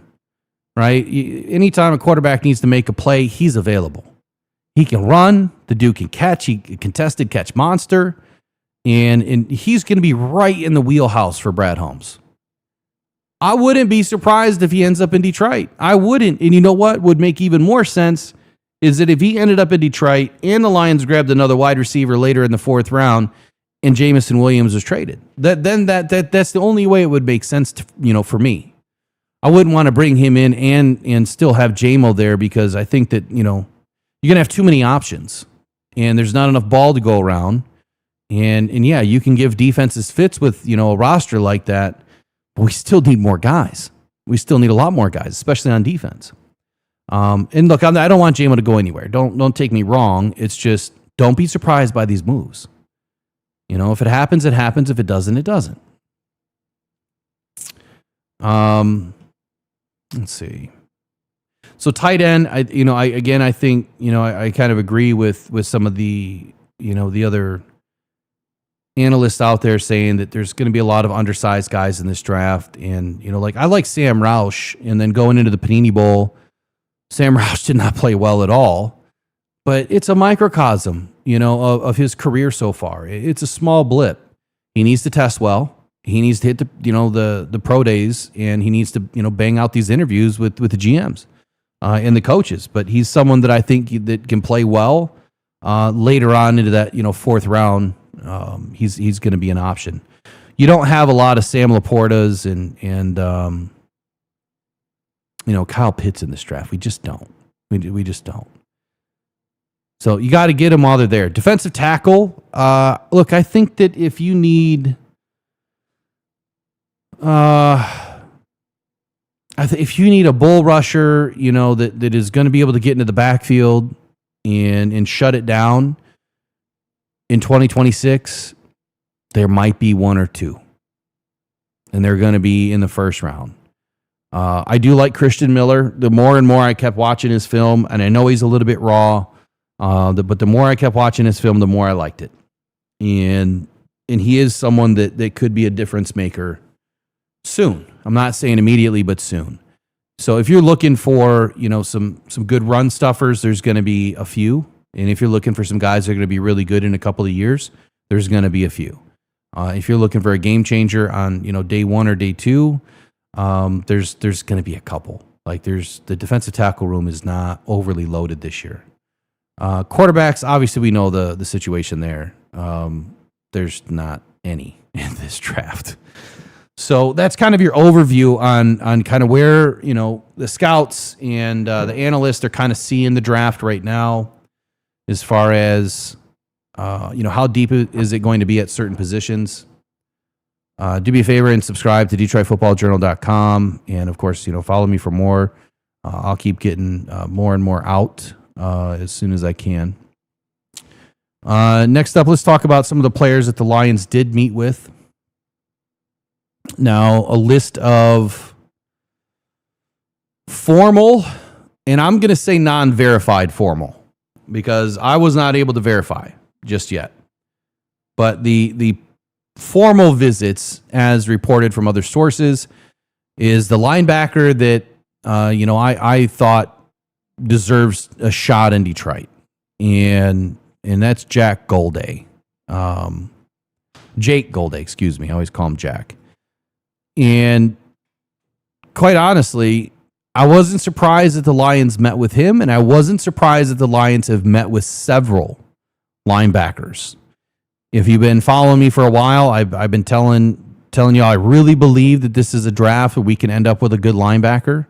[SPEAKER 1] right? Anytime a quarterback needs to make a play, he's available. He can run. The dude can catch. He contested catch monster. And he's going to be right in the wheelhouse for Brad Holmes. I wouldn't be surprised if he ends up in Detroit. I wouldn't. And you know what would make even more sense is that if he ended up in Detroit and the Lions grabbed another wide receiver later in the 4th round and Jameson Williams was traded, that's the only way it would make sense to, for me. I wouldn't want to bring him in and still have JMO there because I think that, you're going to have too many options and there's not enough ball to go around. And yeah, you can give defenses fits with, a roster like that, but we still need more guys. We still need a lot more guys, especially on defense. And look, I don't want JMO to go anywhere. Don't take me wrong. It's just, don't be surprised by these moves. If it happens, it happens. If it doesn't, it doesn't. Let's see. So tight end, I think, I kind of agree with some of the, the other analysts out there saying that there's going to be a lot of undersized guys in this draft. And, I like Sam Roush, and then going into the Panini Bowl, Sam Roush did not play well at all, but it's a microcosm, of his career so far. It's a small blip. He needs to test well. He needs to hit the pro days, and he needs to, bang out these interviews with the GMs. and the coaches. But he's someone that I think that can play well later on into that fourth round. He's going to be an option. You don't have a lot of Sam Laportas and Kyle Pitts in this draft. We just don't. We just don't. So you got to get them while they're there. Defensive tackle. Look, I think that if you need, if you need a bull rusher, that is going to be able to get into the backfield and shut it down in 2026, there might be one or two, and they're going to be in the first round. I do like Christian Miller. The more and more I kept watching his film, and I know he's a little bit raw, but the more I kept watching his film, the more I liked it. And he is someone that could be a difference maker soon. I'm not saying immediately, but soon. So if you're looking for, some good run stuffers, there's going to be a few. And if you're looking for some guys that are going to be really good in a couple of years, there's going to be a few. If you're looking for a game changer on, day one or day two, there's going to be a couple. Like the defensive tackle room is not overly loaded this year. Quarterbacks, obviously we know the situation there. There's not any in this draft. So that's kind of your overview on kind of where, the scouts and the analysts are kind of seeing the draft right now as far as, how deep is it going to be at certain positions. Do me a favor and subscribe to DetroitFootballJournal.com. And, of course, follow me for more. I'll keep getting more and more out as soon as I can. Next up, let's talk about some of the players that the Lions did meet with. Now, a list of formal, and I'm going to say non-verified formal, because I was not able to verify just yet. But the formal visits, as reported from other sources, is the linebacker that I thought deserves a shot in Detroit, and that's Jack Golday, Jake Golday. Excuse me, I always call him Jack. And quite honestly, I wasn't surprised that the Lions met with him, and I wasn't surprised that the Lions have met with several linebackers. If you've been following me for a while, I've been telling you I really believe that this is a draft where we can end up with a good linebacker,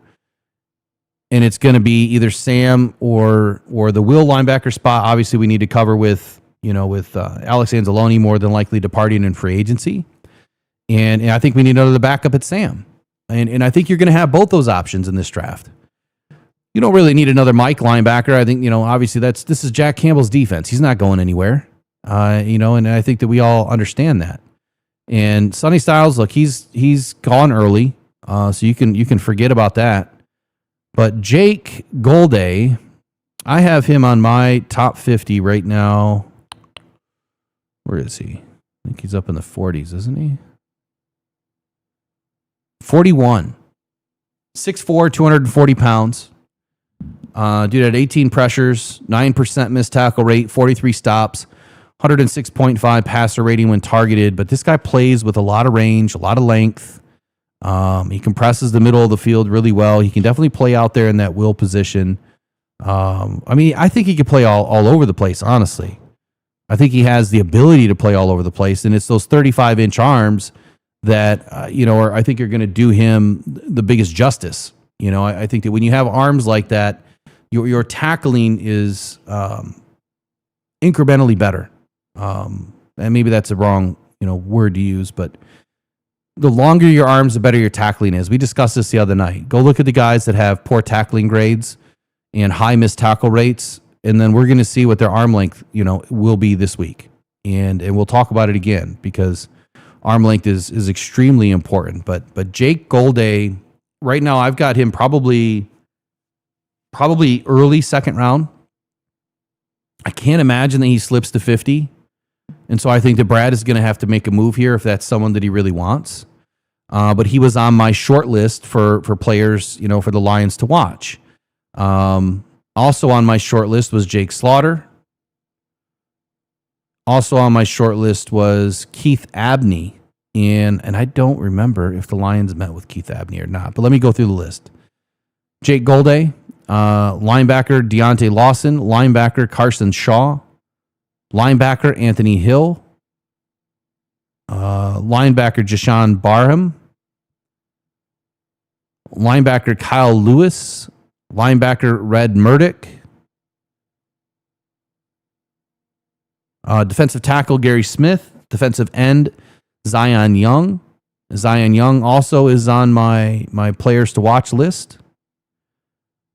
[SPEAKER 1] and it's going to be either Sam or the Will linebacker spot. Obviously, we need to cover with Alex Anzalone more than likely departing in free agency, and I think we need another backup at Sam, and I think you're going to have both those options in this draft. You don't really need another Mike linebacker. I think obviously this is Jack Campbell's defense. He's not going anywhere. And I think that we all understand that. And Sonny Styles, look, he's gone early, so you can forget about that. But Jake Golday, I have him on my top 50 right now. Where is he? I think he's up in the 40s, isn't he? 41. 6'4", 240 pounds. Dude had 18 pressures, 9% missed tackle rate, 43 stops. 106.5 passer rating when targeted, but this guy plays with a lot of range, a lot of length. He compresses the middle of the field really well. He can definitely play out there in that will position. I think he could play all over the place, honestly. I think he has the ability to play all over the place, and it's those 35-inch arms that, I think are going to do him the biggest justice. I think that when you have arms like that, your tackling is incrementally better. And maybe that's a wrong, word to use, but the longer your arms, the better your tackling is. We discussed this the other night. Go look at the guys that have poor tackling grades and high missed tackle rates, and then we're going to see what their arm length, will be this week. And we'll talk about it again because arm length is extremely important. But Jake Golday, right now, I've got him probably early second round. I can't imagine that he slips to 50. And so I think that Brad is going to have to make a move here if that's someone that he really wants. But he was on my short list for players, for the Lions to watch. Also on my short list was Jake Slaughter. Also on my short list was Keith Abney. And I don't remember if the Lions met with Keith Abney or not. But let me go through the list. Jake Golday, linebacker Deontay Lawson, linebacker Carson Shaw, linebacker Anthony Hill, linebacker Jashawn Barham, linebacker Kyle Lewis, linebacker Red Murdoch, defensive tackle Gary Smith, defensive end Zion Young. Zion Young also is on my players to watch list.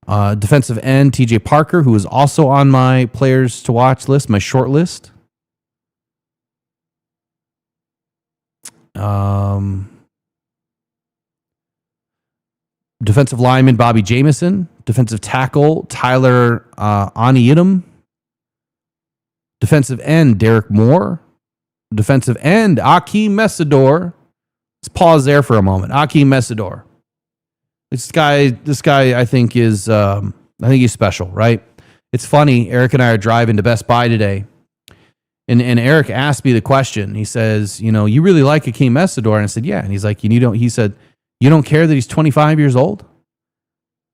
[SPEAKER 1] Defensive end TJ Parker, who is also on my players to watch list, my short list. Defensive lineman Bobby Jamison, defensive tackle Tyler Aniidum, defensive end Derek Moore, defensive end Akeem Mesidor. Let's pause there for a moment. Akeem Mesidor. This guy, I think is, I think he's special, right? It's funny. Eric and I are driving to Best Buy today, and Eric asked me the question. He says, you really like Akeem Mesidor? And I said, yeah. And he's like, he said, you don't care that he's 25 years old?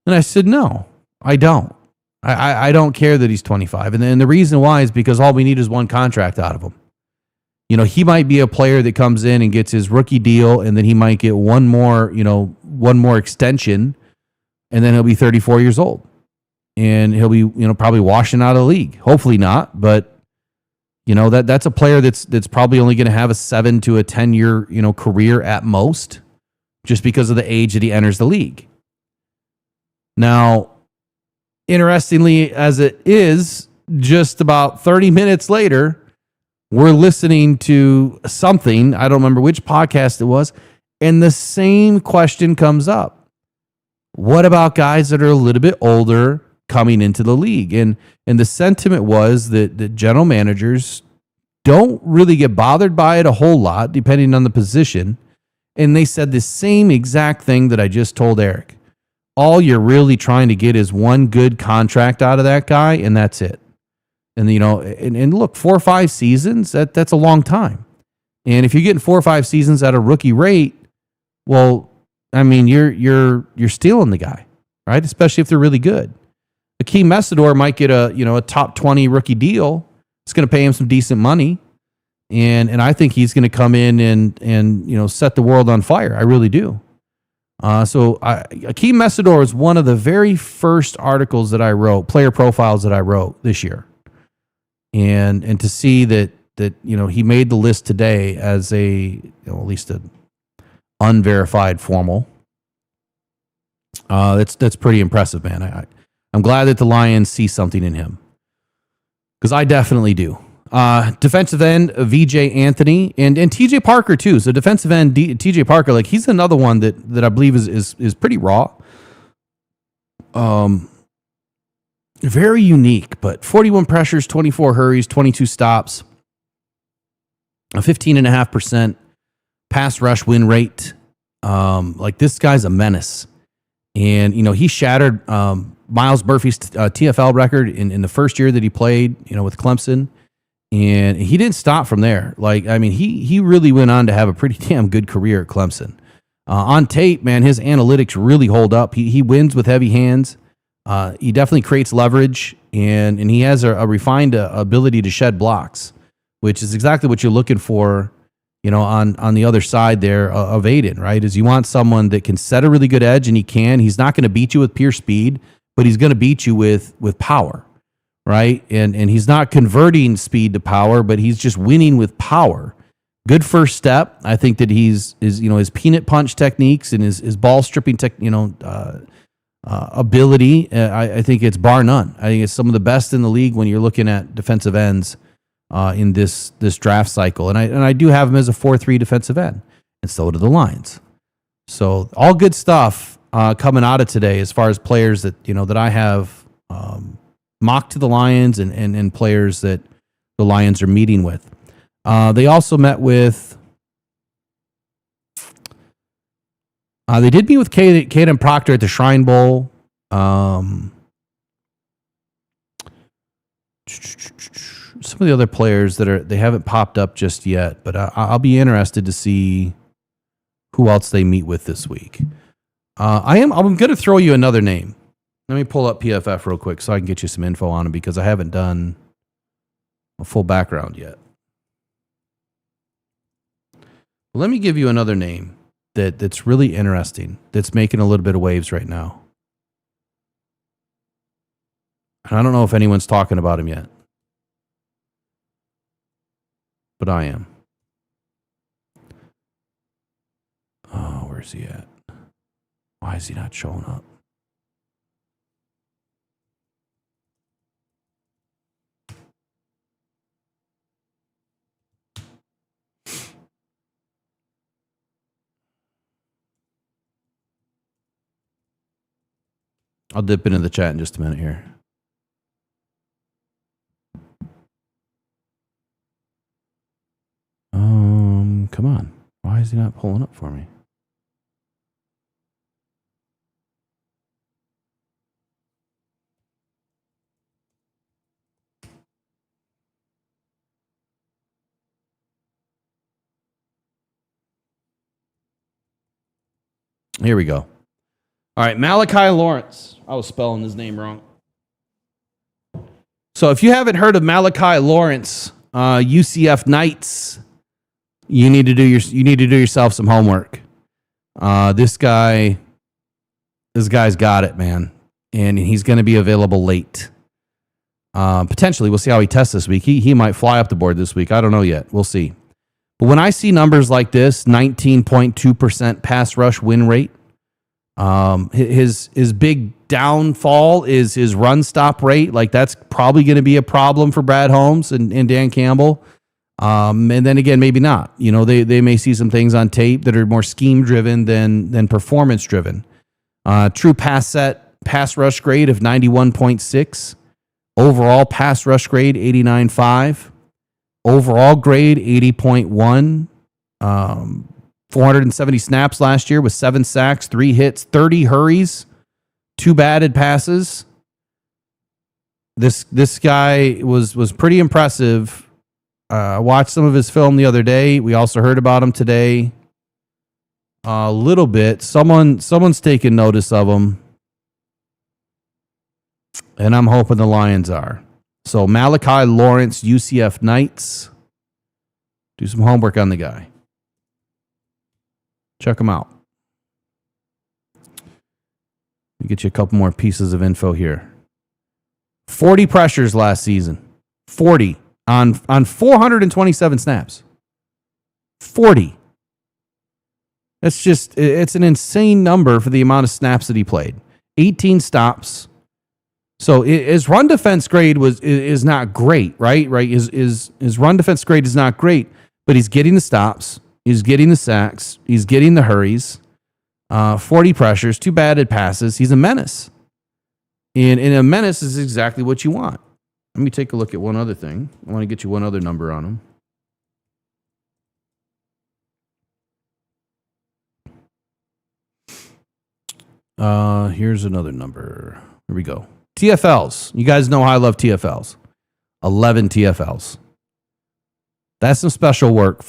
[SPEAKER 1] And I said, no, I don't. I don't care that he's 25. And then the reason why is because all we need is one contract out of him. He might be a player that comes in and gets his rookie deal, and then he might get one more extension, and then he'll be 34 years old. And he'll be, probably washing out of the league. Hopefully not, but that's a player that's probably only going to have a 7 to a 10 year, career at most, just because of the age that he enters the league. Now, interestingly as it is, just about 30 minutes later, we're listening to something, I don't remember which podcast it was, and the same question comes up. What about guys that are a little bit older coming into the league? And the sentiment was that the general managers don't really get bothered by it a whole lot, depending on the position. And they said the same exact thing that I just told Eric. All you're really trying to get is one good contract out of that guy, and that's it. And and look, 4 or 5 seasons, that's a long time. And if you're getting 4 or 5 seasons at a rookie rate, well, I mean, you're stealing the guy, right? Especially if they're really good. Akeem Mesidor might get a top 20 rookie deal. It's going to pay him some decent money, and I think he's going to come in and set the world on fire. I really do. Akeem Mesidor is one of the very first articles that I wrote, player profiles that I wrote this year. And to see that he made the list today as at least an unverified formal, that's pretty impressive, man. I'm glad that the Lions see something in him, because I definitely do. Defensive end VJ Anthony and TJ Parker too. So defensive end TJ Parker, like, he's another one that I believe is pretty raw. Very unique, but 41 pressures, 24 hurries, 22 stops, a 15.5% pass rush win rate. Like, this guy's a menace. And, he shattered Miles Murphy's TFL record in the first year that he played, with Clemson. And he didn't stop from there. Like, I mean, he really went on to have a pretty damn good career at Clemson. On tape, man, his analytics really hold up. He wins with heavy hands. He definitely creates leverage, and he has a refined ability to shed blocks, which is exactly what you're looking for, on the other side there of Aiden, right? Is you want someone that can set a really good edge, and he can. He's not going to beat you with pure speed, but he's going to beat you with power, right? And he's not converting speed to power, but he's just winning with power. Good first step. I think that his peanut punch techniques and his ball stripping ability, I think it's bar none. I think it's some of the best in the league when you're looking at defensive ends in this draft cycle. And I do have him as a 4-3 defensive end, and so do the Lions. So all good stuff coming out of today as far as players that that I have mocked to the Lions and players that the Lions are meeting with. They also met with. They did meet with Caden Proctor at the Shrine Bowl. Some of the other players they haven't popped up just yet, but I'll be interested to see who else they meet with this week. I'm going to throw you another name, Let me pull up PFF real quick so I can get you some info on him because I haven't done a full background yet. Let me give you another name that's really interesting, that's making a little bit of waves right now. And I don't know if anyone's talking about him yet, but I am. Oh, where's he at? Why is he not showing up? I'll dip into the chat in just a minute here. Come on. Why is he not pulling up for me? Here we go. All right, Malachi Lawrence. I was spelling his name wrong. So if you haven't heard of Malachi Lawrence, UCF Knights, you need to do yourself some homework. This guy's got it, man, and he's going to be available late. Potentially, we'll see how he tests this week. He might fly up the board this week. I don't know yet. We'll see. But when I see numbers like this, 19.2% pass rush win rate, his big downfall is his run stop rate. Like that's probably going to be a problem for Brad Holmes and Dan Campbell. And then again, maybe not. You know, they may see some things on tape that are more scheme driven than performance driven. True pass rush grade of 91.6. Overall pass rush grade 89.5. Overall grade 80.1. 470 snaps last year with 7 sacks, 3 hits, 30 hurries, 2 batted passes. This guy was pretty impressive. I watched some of his film the other day. We also heard about him today a little bit. Someone's taking notice of him, and I'm hoping the Lions are. So Malachi Lawrence, UCF Knights. Do some homework on the guy. Check him out. Let me get you a couple more pieces of info here. 40 pressures last season. 40 on 427 snaps. 40. It's an insane number for the amount of snaps that he played. 18 stops. So his run defense grade is not great, right? Right? His run defense grade is not great, but he's getting the stops. He's getting the sacks. He's getting the hurries. 40 pressures, 2 batted passes. He's a menace. And a menace is exactly what you want. Let me take a look at one other thing. I want to get you one other number on him. Here's another number. Here we go. TFLs. You guys know how I love TFLs. 11 TFLs. That's some special work.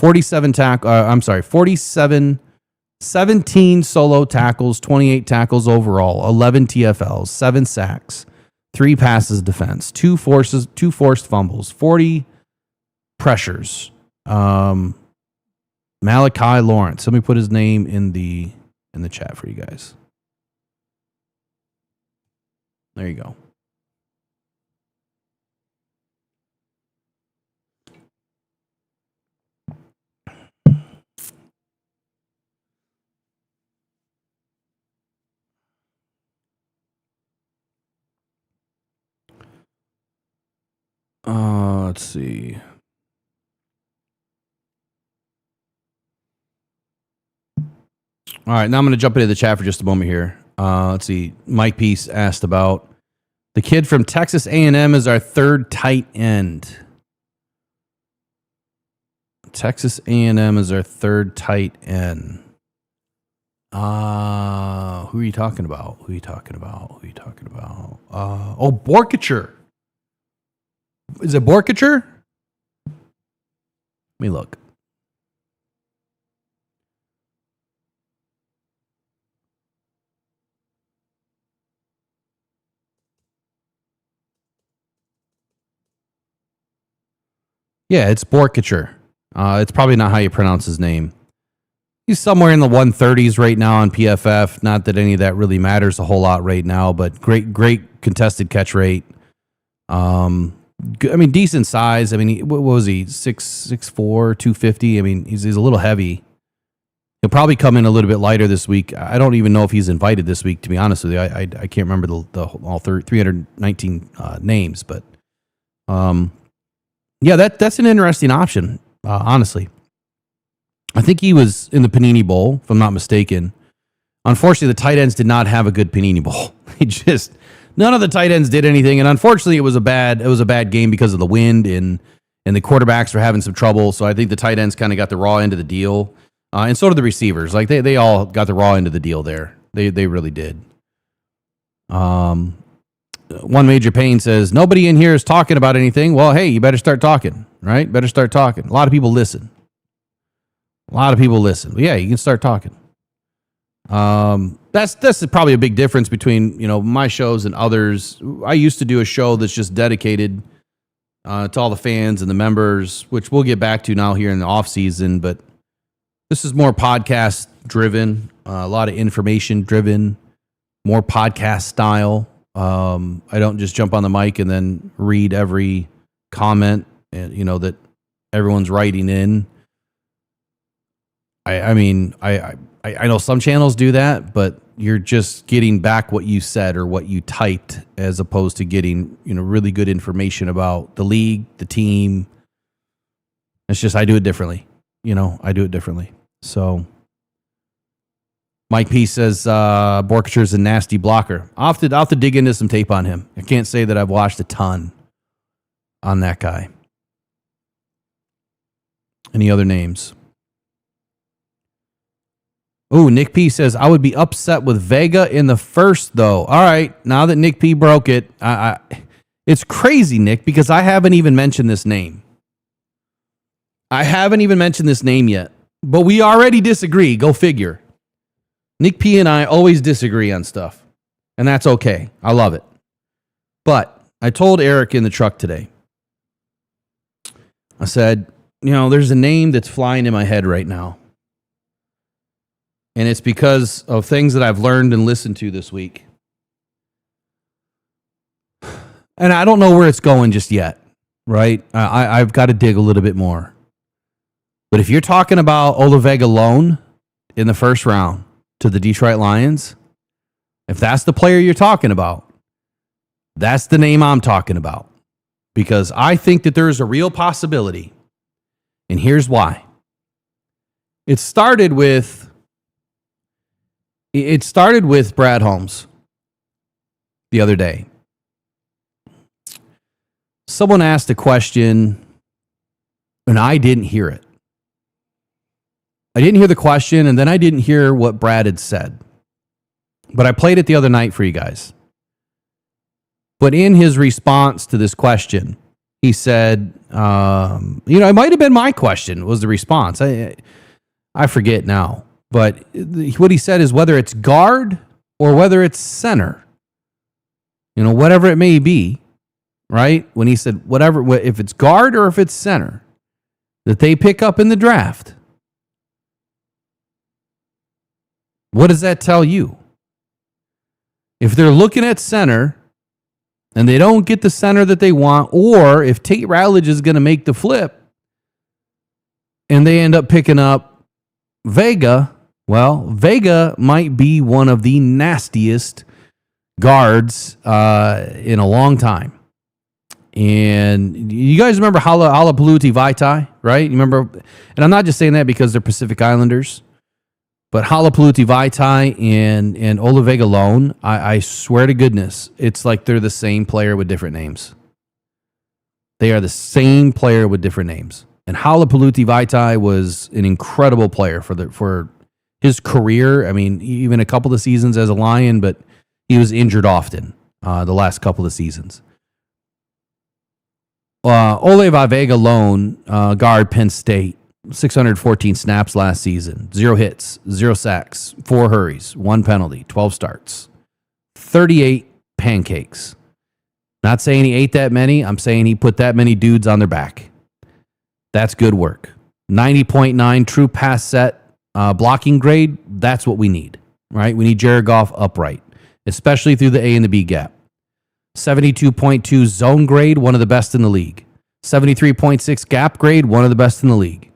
[SPEAKER 1] 17 solo tackles, 28 tackles overall, 11 TFLs, 7 sacks, 3 passes defense, 2 forced fumbles, 40 pressures. Malachi Lawrence. Let me put his name in the chat for you guys. There you go. Let's see. All right, now I'm going to jump into the chat for just a moment here. Let's see. Mike Peace asked about the kid from Texas A&M is our third tight end. Texas A&M is our third tight end. Who are you talking about? Oh, Borkature. Is it Borkature? Let me look. Yeah, it's Borkacher. It's probably not how you pronounce his name. He's somewhere in the 130s right now on PFF. Not that any of that really matters a whole lot right now, but great contested catch rate. Decent size. What was he? 6'4", 250. He's a little heavy. He'll probably come in a little bit lighter this week. I don't even know if he's invited this week, to be honest with you. I can't remember the all 319 names, but yeah, that's an interesting option, honestly. I think he was in the Panini Bowl, if I'm not mistaken. Unfortunately, the tight ends did not have a good Panini Bowl. None of the tight ends did anything, and unfortunately, it was a bad game because of the wind and the quarterbacks were having some trouble. So I think the tight ends kind of got the raw end of the deal, and so did the receivers. Like they all got the raw end of the deal there. They really did. One Major Pain says nobody in here is talking about anything. Well, hey, you better start talking, right? Better start talking. A lot of people listen. But yeah, you can start talking. That's probably a big difference between my shows and others. I used to do a show that's just dedicated to all the fans and the members, which we'll get back to now here in the off season. But this is more podcast driven, a lot of information driven, more podcast style. I don't just jump on the mic and then read every comment that everyone's writing in. I know some channels do that, but you're just getting back what you said or what you typed, as opposed to getting really good information about the league, the team. It's just I do it differently. So Mike P says Borkacher's a nasty blocker. I'll have to dig into some tape on him. I can't say that I've watched a ton on that guy. Any other names? Oh, Nick P says, I would be upset with Vega in the first, though. All right, now that Nick P broke it, it's crazy, Nick, because I haven't even mentioned this name. Yet, but we already disagree. Go figure. Nick P and I always disagree on stuff, and that's okay. I love it. But I told Eric in the truck today, I said, there's a name that's flying in my head right now. And it's because of things that I've learned and listened to this week. And I don't know where it's going just yet, right? I've got to dig a little bit more. But if you're talking about Olavega loan in the first round to the Detroit Lions, if that's the player you're talking about, that's the name I'm talking about. Because I think that there is a real possibility. And here's why. It started with Brad Holmes the other day. Someone asked a question, and I didn't hear it. I didn't hear the question, and then I didn't hear what Brad had said. But I played it the other night for you guys. But in his response to this question, he said, it might have been my question was the response. I forget now. But what he said is whether it's guard or whether it's center, whatever it may be, right? When he said whatever, if it's guard or if it's center that they pick up in the draft, what does that tell you? If they're looking at center and they don't get the center that they want, or if Tate Ratledge is going to make the flip and they end up picking up Vega, well, Vega might be one of the nastiest guards in a long time. And you guys remember Halapoulivaati Vaitai, right? You remember? And I'm not just saying that because they're Pacific Islanders, but Halapoulivaati Vaitai and Olavega Loan, I swear to goodness, it's like they're the same player with different names. They are the same player with different names. And Halapoulivaati Vaitai was an incredible player for his career. Even a couple of seasons as a Lion, but he was injured often the last couple of seasons. Olavega Loan, guard, Penn State, 614 snaps last season, 0 hits, 0 sacks, 4 hurries, 1 penalty, 12 starts, 38 pancakes. Not saying he ate that many. I'm saying he put that many dudes on their back. That's good work. 90.9 true pass set blocking grade. That's what we need, right? We need Jared Goff upright, especially through the A and the B gap. 72.2 zone grade, one of the best in the league. 73.6 gap grade, one of the best in the league.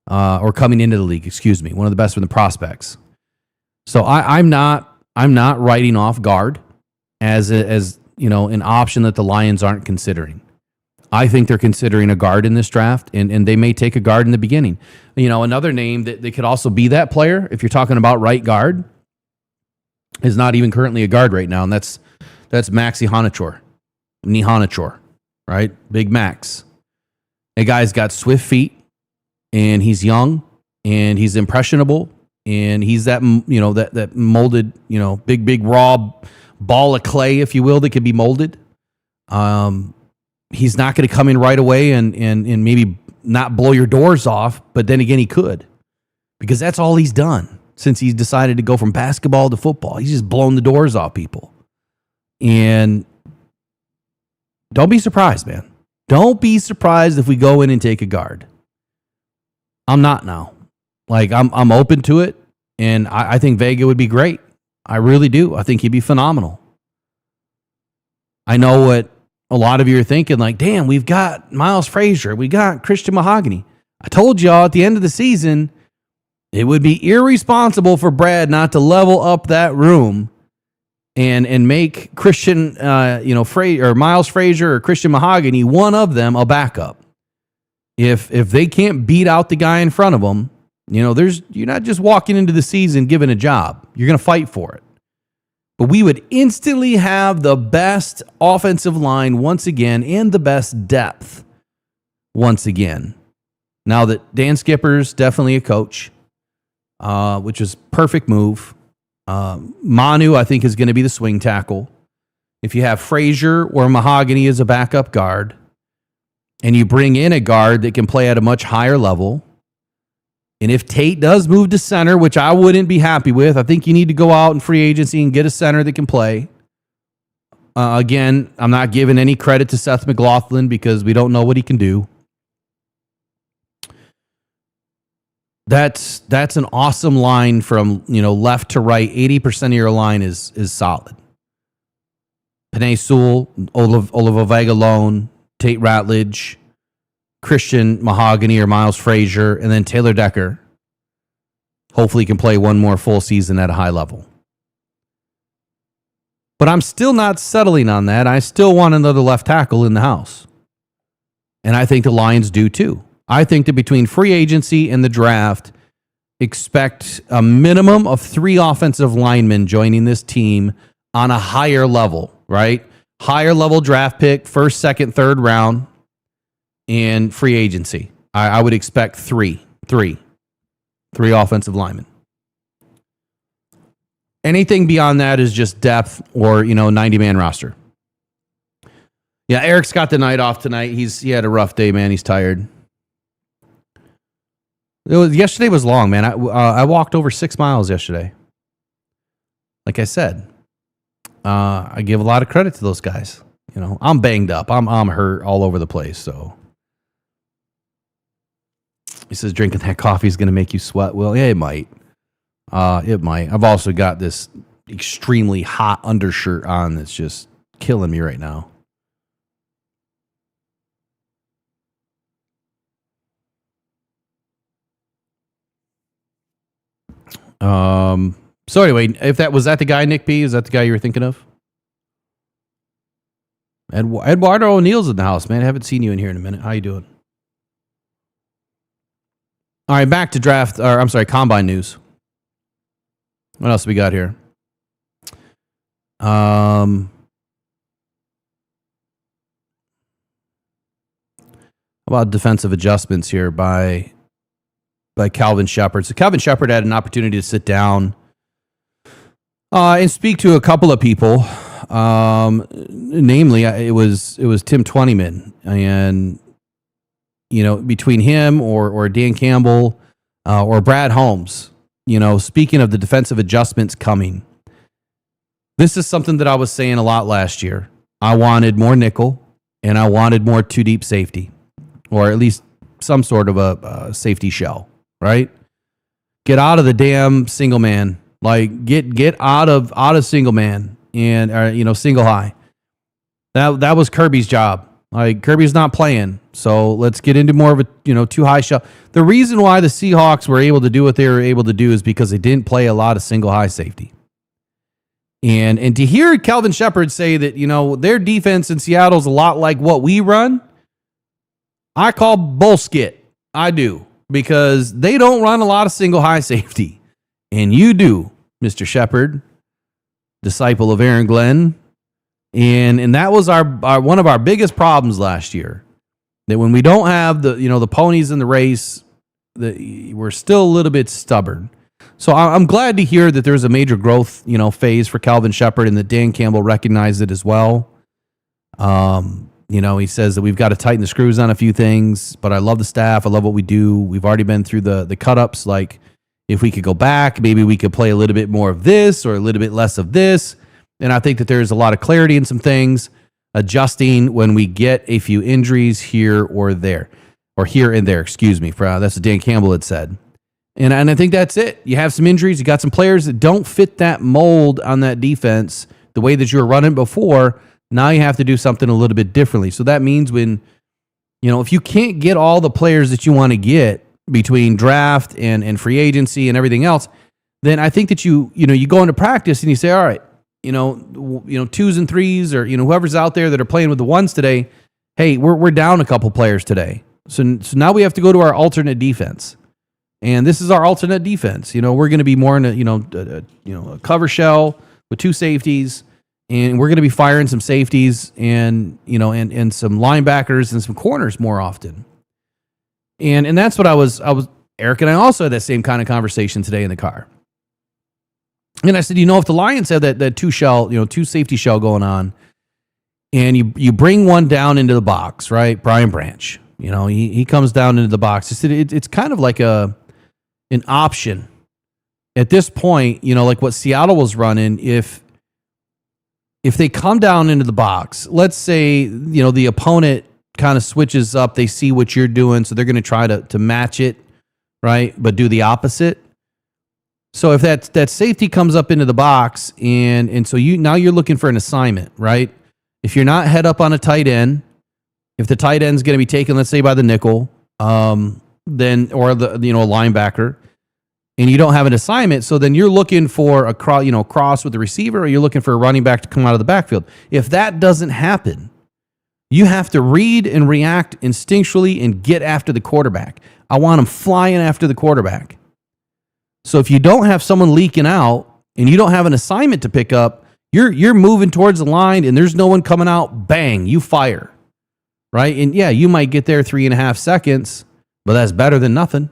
[SPEAKER 1] Or coming into the league, excuse me, one of the best from the prospects. So I'm not writing off guard as an option that the Lions aren't considering. I think they're considering a guard in this draft, and they may take a guard in the beginning. Another name that they could also be that player, if you're talking about right guard, is not even currently a guard right now, and that's Maxi Nihanachor, right? Big Max. A guy's got swift feet, and he's young, and he's impressionable, and he's that molded, big raw ball of clay, if you will, that can be molded. He's not going to come in right away and maybe not blow your doors off, but then again, he could, because that's all he's done since he decided to go from basketball to football. He's just blown the doors off people. And don't be surprised, man. Don't be surprised if we go in and take a guard. I'm not now. I'm open to it, and I think Vega would be great. I really do. I think he'd be phenomenal. I know what a lot of you are thinking, damn, we've got Miles Frazier, we got Christian Mahogany. I told y'all at the end of the season, it would be irresponsible for Brad not to level up that room and make Christian, or Miles Frazier or Christian Mahogany, one of them, a backup. If they can't beat out the guy in front of them, you're not just walking into the season given a job. You're going to fight for it. But we would instantly have the best offensive line once again and the best depth once again. Now that Dan Skipper's definitely a coach, which is perfect move. Manu, I think, is going to be the swing tackle. If you have Frazier or Mahogany as a backup guard, and you bring in a guard that can play at a much higher level, and if Tate does move to center, which I wouldn't be happy with, I think you need to go out in free agency and get a center that can play. Again, I'm not giving any credit to Seth McLaughlin because we don't know what he can do. That's an awesome line from left to right. 80% of your line is solid. Penei Sewell, Oliver Vega-Lone, Tate Ratledge, Christian Mahogany or Miles Frazier, and then Taylor Decker. Hopefully can play one more full season at a high level. But I'm still not settling on that. I still want another left tackle in the house. And I think the Lions do too. I think that between free agency and the draft, expect a minimum of 3 offensive linemen joining this team on a higher level, right? Higher level draft pick, first, second, third round. And free agency, I would expect three offensive linemen. Anything beyond that is just depth or 90-man roster. Yeah, Eric's got the night off tonight. He had a rough day, man. He's tired. Yesterday was long, man. I walked over 6 miles yesterday. Like I said, I give a lot of credit to those guys. I'm banged up. I'm hurt all over the place, so. He says drinking that coffee is going to make you sweat. Well, yeah, it might. It might. I've also got this extremely hot undershirt on that's just killing me right now. So anyway, was that the guy, Nick P? Is that the guy you were thinking of? Eduardo O'Neill's in the house, man. I haven't seen you in here in a minute. How you doing? All right, back to combine news. What else we got here? About defensive adjustments here by Calvin Shepard. So Calvin Shepard had an opportunity to sit down and speak to a couple of people. Namely, it was Tim Twentyman, and between him or Dan Campbell or Brad Holmes, speaking of the defensive adjustments coming, this is something that I was saying a lot last year. I wanted more nickel and I wanted more 2 deep safety, or at least some sort of a safety shell, right? Get out of the damn single man. Like get out of single man and single high. That was Kirby's job. Like Kirby's not playing, so let's get into more of a too high shell. The reason why the Seahawks were able to do what they were able to do is because they didn't play a lot of single high safety. And to hear Kelvin Shepherd say that their defense in Seattle is a lot like what we run, I call bullshit. I do, because they don't run a lot of single high safety, and you do, Mr. Shepherd, disciple of Aaron Glenn. And that was our one of our biggest problems last year. That when we don't have the ponies in the race, we're still a little bit stubborn. So I'm glad to hear that there's a major growth phase for Kelvin Shepherd, and that Dan Campbell recognized it as well. He says that we've got to tighten the screws on a few things, but I love the staff. I love what we do. We've already been through the cut-ups. Like, if we could go back, maybe we could play a little bit more of this or a little bit less of this. And I think that there's a lot of clarity in some things, adjusting when we get a few injuries here or there, or here and there, excuse me. That's what Dan Campbell had said. And I think that's it. You have some injuries. You got some players that don't fit that mold on that defense the way that you were running before. Now you have to do something a little bit differently. So that means when, if you can't get all the players that you want to get between draft and free agency and everything else, then I think that you go into practice and you say, all right, twos and threes, or whoever's out there that are playing with the ones today, hey, we're down a couple players today. So now we have to go to our alternate defense. And this is our alternate defense. We're going to be more in a cover shell with two safeties, and we're going to be firing some safeties and some linebackers and some corners more often. And that's what I was Eric and I also had that same kind of conversation today in the car. And I said, if the Lions have that two safety shell going on, and you bring one down into the box, right? Brian Branch, he comes down into the box. I said, it's kind of like an option at this point, like what Seattle was running. If they come down into the box, let's say, the opponent kind of switches up, they see what you're doing, so they're going to try to match it, right? But do the opposite. So if that safety comes up into the box, and so now you're looking for an assignment, right? If you're not head up on a tight end, if the tight end's going to be taken, let's say by the nickel, then or the a linebacker, and you don't have an assignment, so then you're looking for a cross with the receiver, or you're looking for a running back to come out of the backfield. If that doesn't happen, you have to read and react instinctually and get after the quarterback. I want them flying after the quarterback. So if you don't have someone leaking out and you don't have an assignment to pick up, you're moving towards the line and there's no one coming out, bang, you fire, right? And yeah, you might get there 3.5 seconds, but that's better than nothing.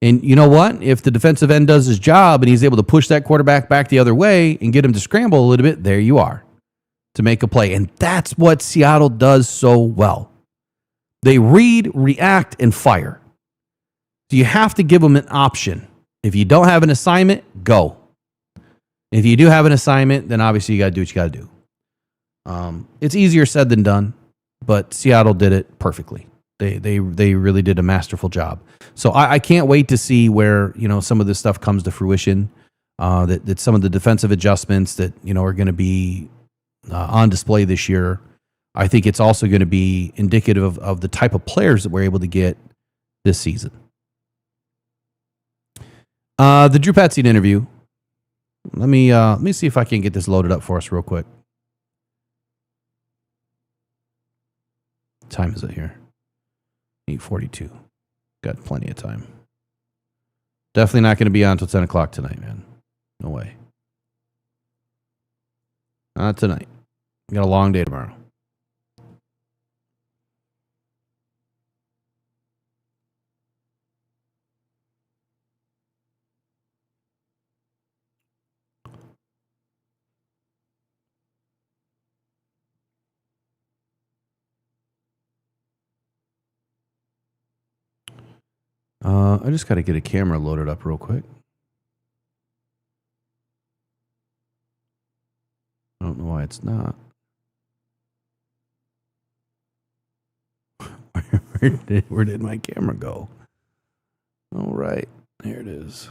[SPEAKER 1] And you know what? If the defensive end does his job and he's able to push that quarterback back the other way and get him to scramble a little bit, there you are to make a play. And that's what Seattle does so well. They read, react, and fire. So you have to give them an option. If you don't have an assignment, go. If you do have an assignment, then obviously you got to do what you got to do. It's easier said than done, but Seattle did it perfectly. They really did a masterful job. So I can't wait to see where some of this stuff comes to fruition. That some of the defensive adjustments that are going to be on display this year. I think it's also going to be indicative of the type of players that we're able to get this season. The Drew Petzing interview. Let me see if I can get this loaded up for us real quick. What time is it here? 8:42. Got plenty of time. Definitely not going to be on until 10 o'clock tonight, man. No way. Not tonight. We got a long day tomorrow. I just got to get a camera loaded up real quick. I don't know why it's not. Where Where did my camera go? All right, here it is.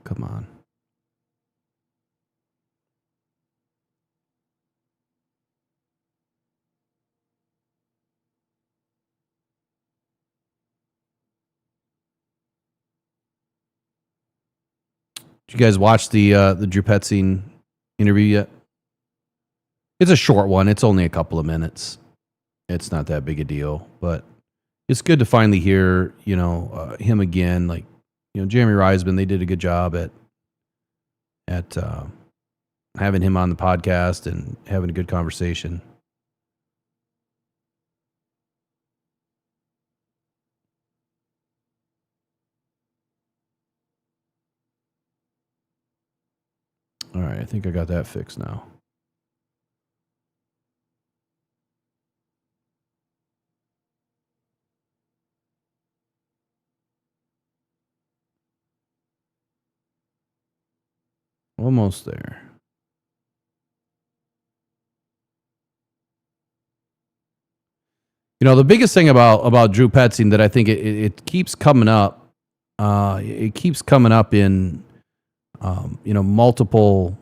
[SPEAKER 1] Come on. Did you guys watch the Drew Petzing interview yet? It's a short one. It's only a couple of minutes. It's not that big a deal, but it's good to finally hear, him again. Like, Jeremy Reisman, they did a good job at having him on the podcast and having a good conversation. All right, I think I got that fixed now. Almost there. The biggest thing about Drew Petzing that I think it keeps coming up, it keeps coming up in, multiple,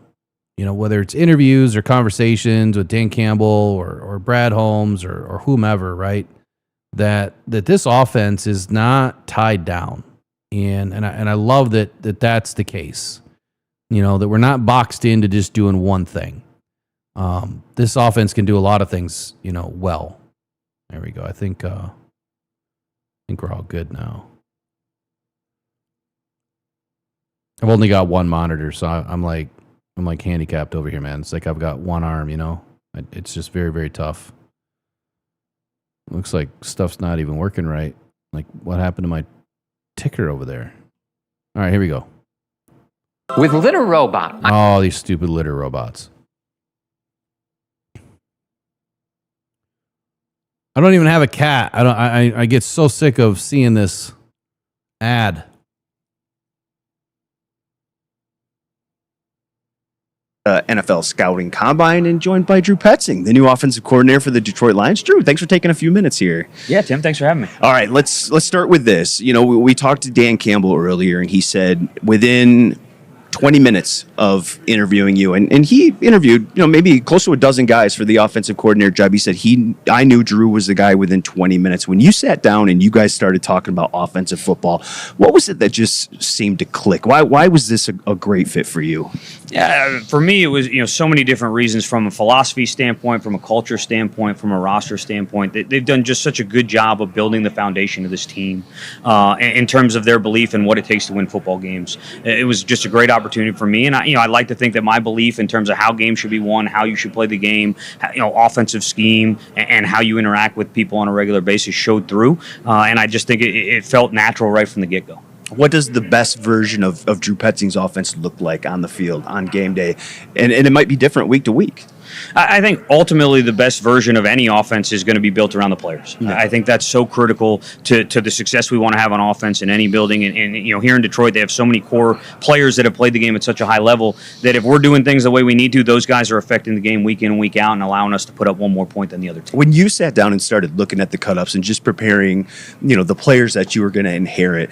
[SPEAKER 1] whether it's interviews or conversations with Dan Campbell or Brad Holmes or whomever, right? That this offense is not tied down, and I love that's the case. That we're not boxed into just doing one thing. This offense can do a lot of things, well. There we go. I think we're all good now. I've only got one monitor, so I'm like handicapped over here, man. It's like I've got one arm, It's just very, very tough. Looks like stuff's not even working right. Like, what happened to my ticker over there? All right, here we go.
[SPEAKER 2] With litter robot.
[SPEAKER 1] Oh, these stupid litter robots. I don't even have a cat. I get so sick of seeing this ad.
[SPEAKER 3] NFL Scouting Combine and joined by Drew Petzing, the new offensive coordinator for the Detroit Lions. Drew, thanks for taking a few minutes here.
[SPEAKER 4] Yeah, Tim, thanks for having me.
[SPEAKER 3] All right, let's start with this. We talked to Dan Campbell earlier, and he said within 20 minutes of interviewing you, and he interviewed, maybe close to a dozen guys for the offensive coordinator job. He said I knew Drew was the guy within 20 minutes. When you sat down and you guys started talking about offensive football, what was it that just seemed to click? Why was this a great fit for you?
[SPEAKER 4] Yeah, for me, it was so many different reasons, from a philosophy standpoint, from a culture standpoint, from a roster standpoint. They've done just such a good job of building the foundation of this team in terms of their belief in what it takes to win football games. It was just a great opportunity for me, and I like to think that my belief in terms of how games should be won, how you should play the game, offensive scheme, and how you interact with people on a regular basis showed through. And I just think it felt natural right from the get-go.
[SPEAKER 3] What does the best version of Drew Petzing's offense look like on the field on game day? And it might be different week to week.
[SPEAKER 4] I think ultimately the best version of any offense is going to be built around the players. Yeah. I think that's so critical to the success we want to have on offense in any building. And here in Detroit, they have so many core players that have played the game at such a high level that if we're doing things the way we need to, those guys are affecting the game week in and week out and allowing us to put up one more point than the other team.
[SPEAKER 3] When you sat down and started looking at the cut-ups and just preparing, the players that you were going to inherit,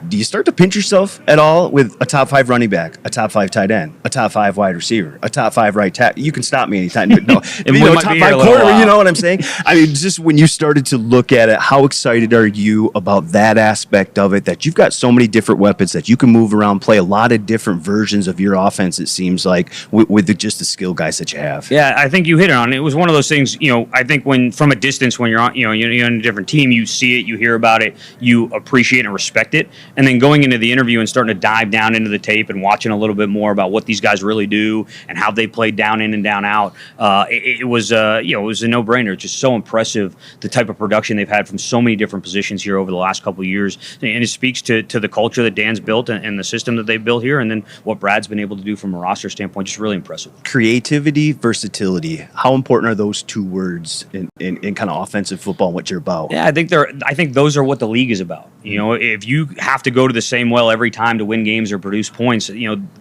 [SPEAKER 3] do you start to pinch yourself at all with a top 5 running back, a top 5 tight end, a top 5 wide receiver, a top 5 right tackle? You can stop me anytime. No, top 5 quarter, you know what I'm saying? I mean, just when you started to look at it, how excited are you about that aspect of it, that you've got so many different weapons that you can move around, play a lot of different versions of your offense, it seems like, with just the skill guys that you have?
[SPEAKER 4] Yeah, I think you hit it on it. It was one of those things, I think when from a distance, when you're on, you're in a different team, you see it, you hear about it, you appreciate and respect it. And then going into the interview and starting to dive down into the tape and watching a little bit more about what these guys really do and how they play down in and down out, about, it was it was a no-brainer. Just so impressive the type of production they've had from so many different positions here over the last couple of years, and it speaks to the culture that Dan's built and the system that they've built here, and then what Brad's been able to do from a roster standpoint. Just really impressive.
[SPEAKER 3] Creativity, versatility. How important are those two words in kind of offensive football and what you're about?
[SPEAKER 4] Yeah, I think those are what the league is about. If you have to go to the same well every time to win games or produce points,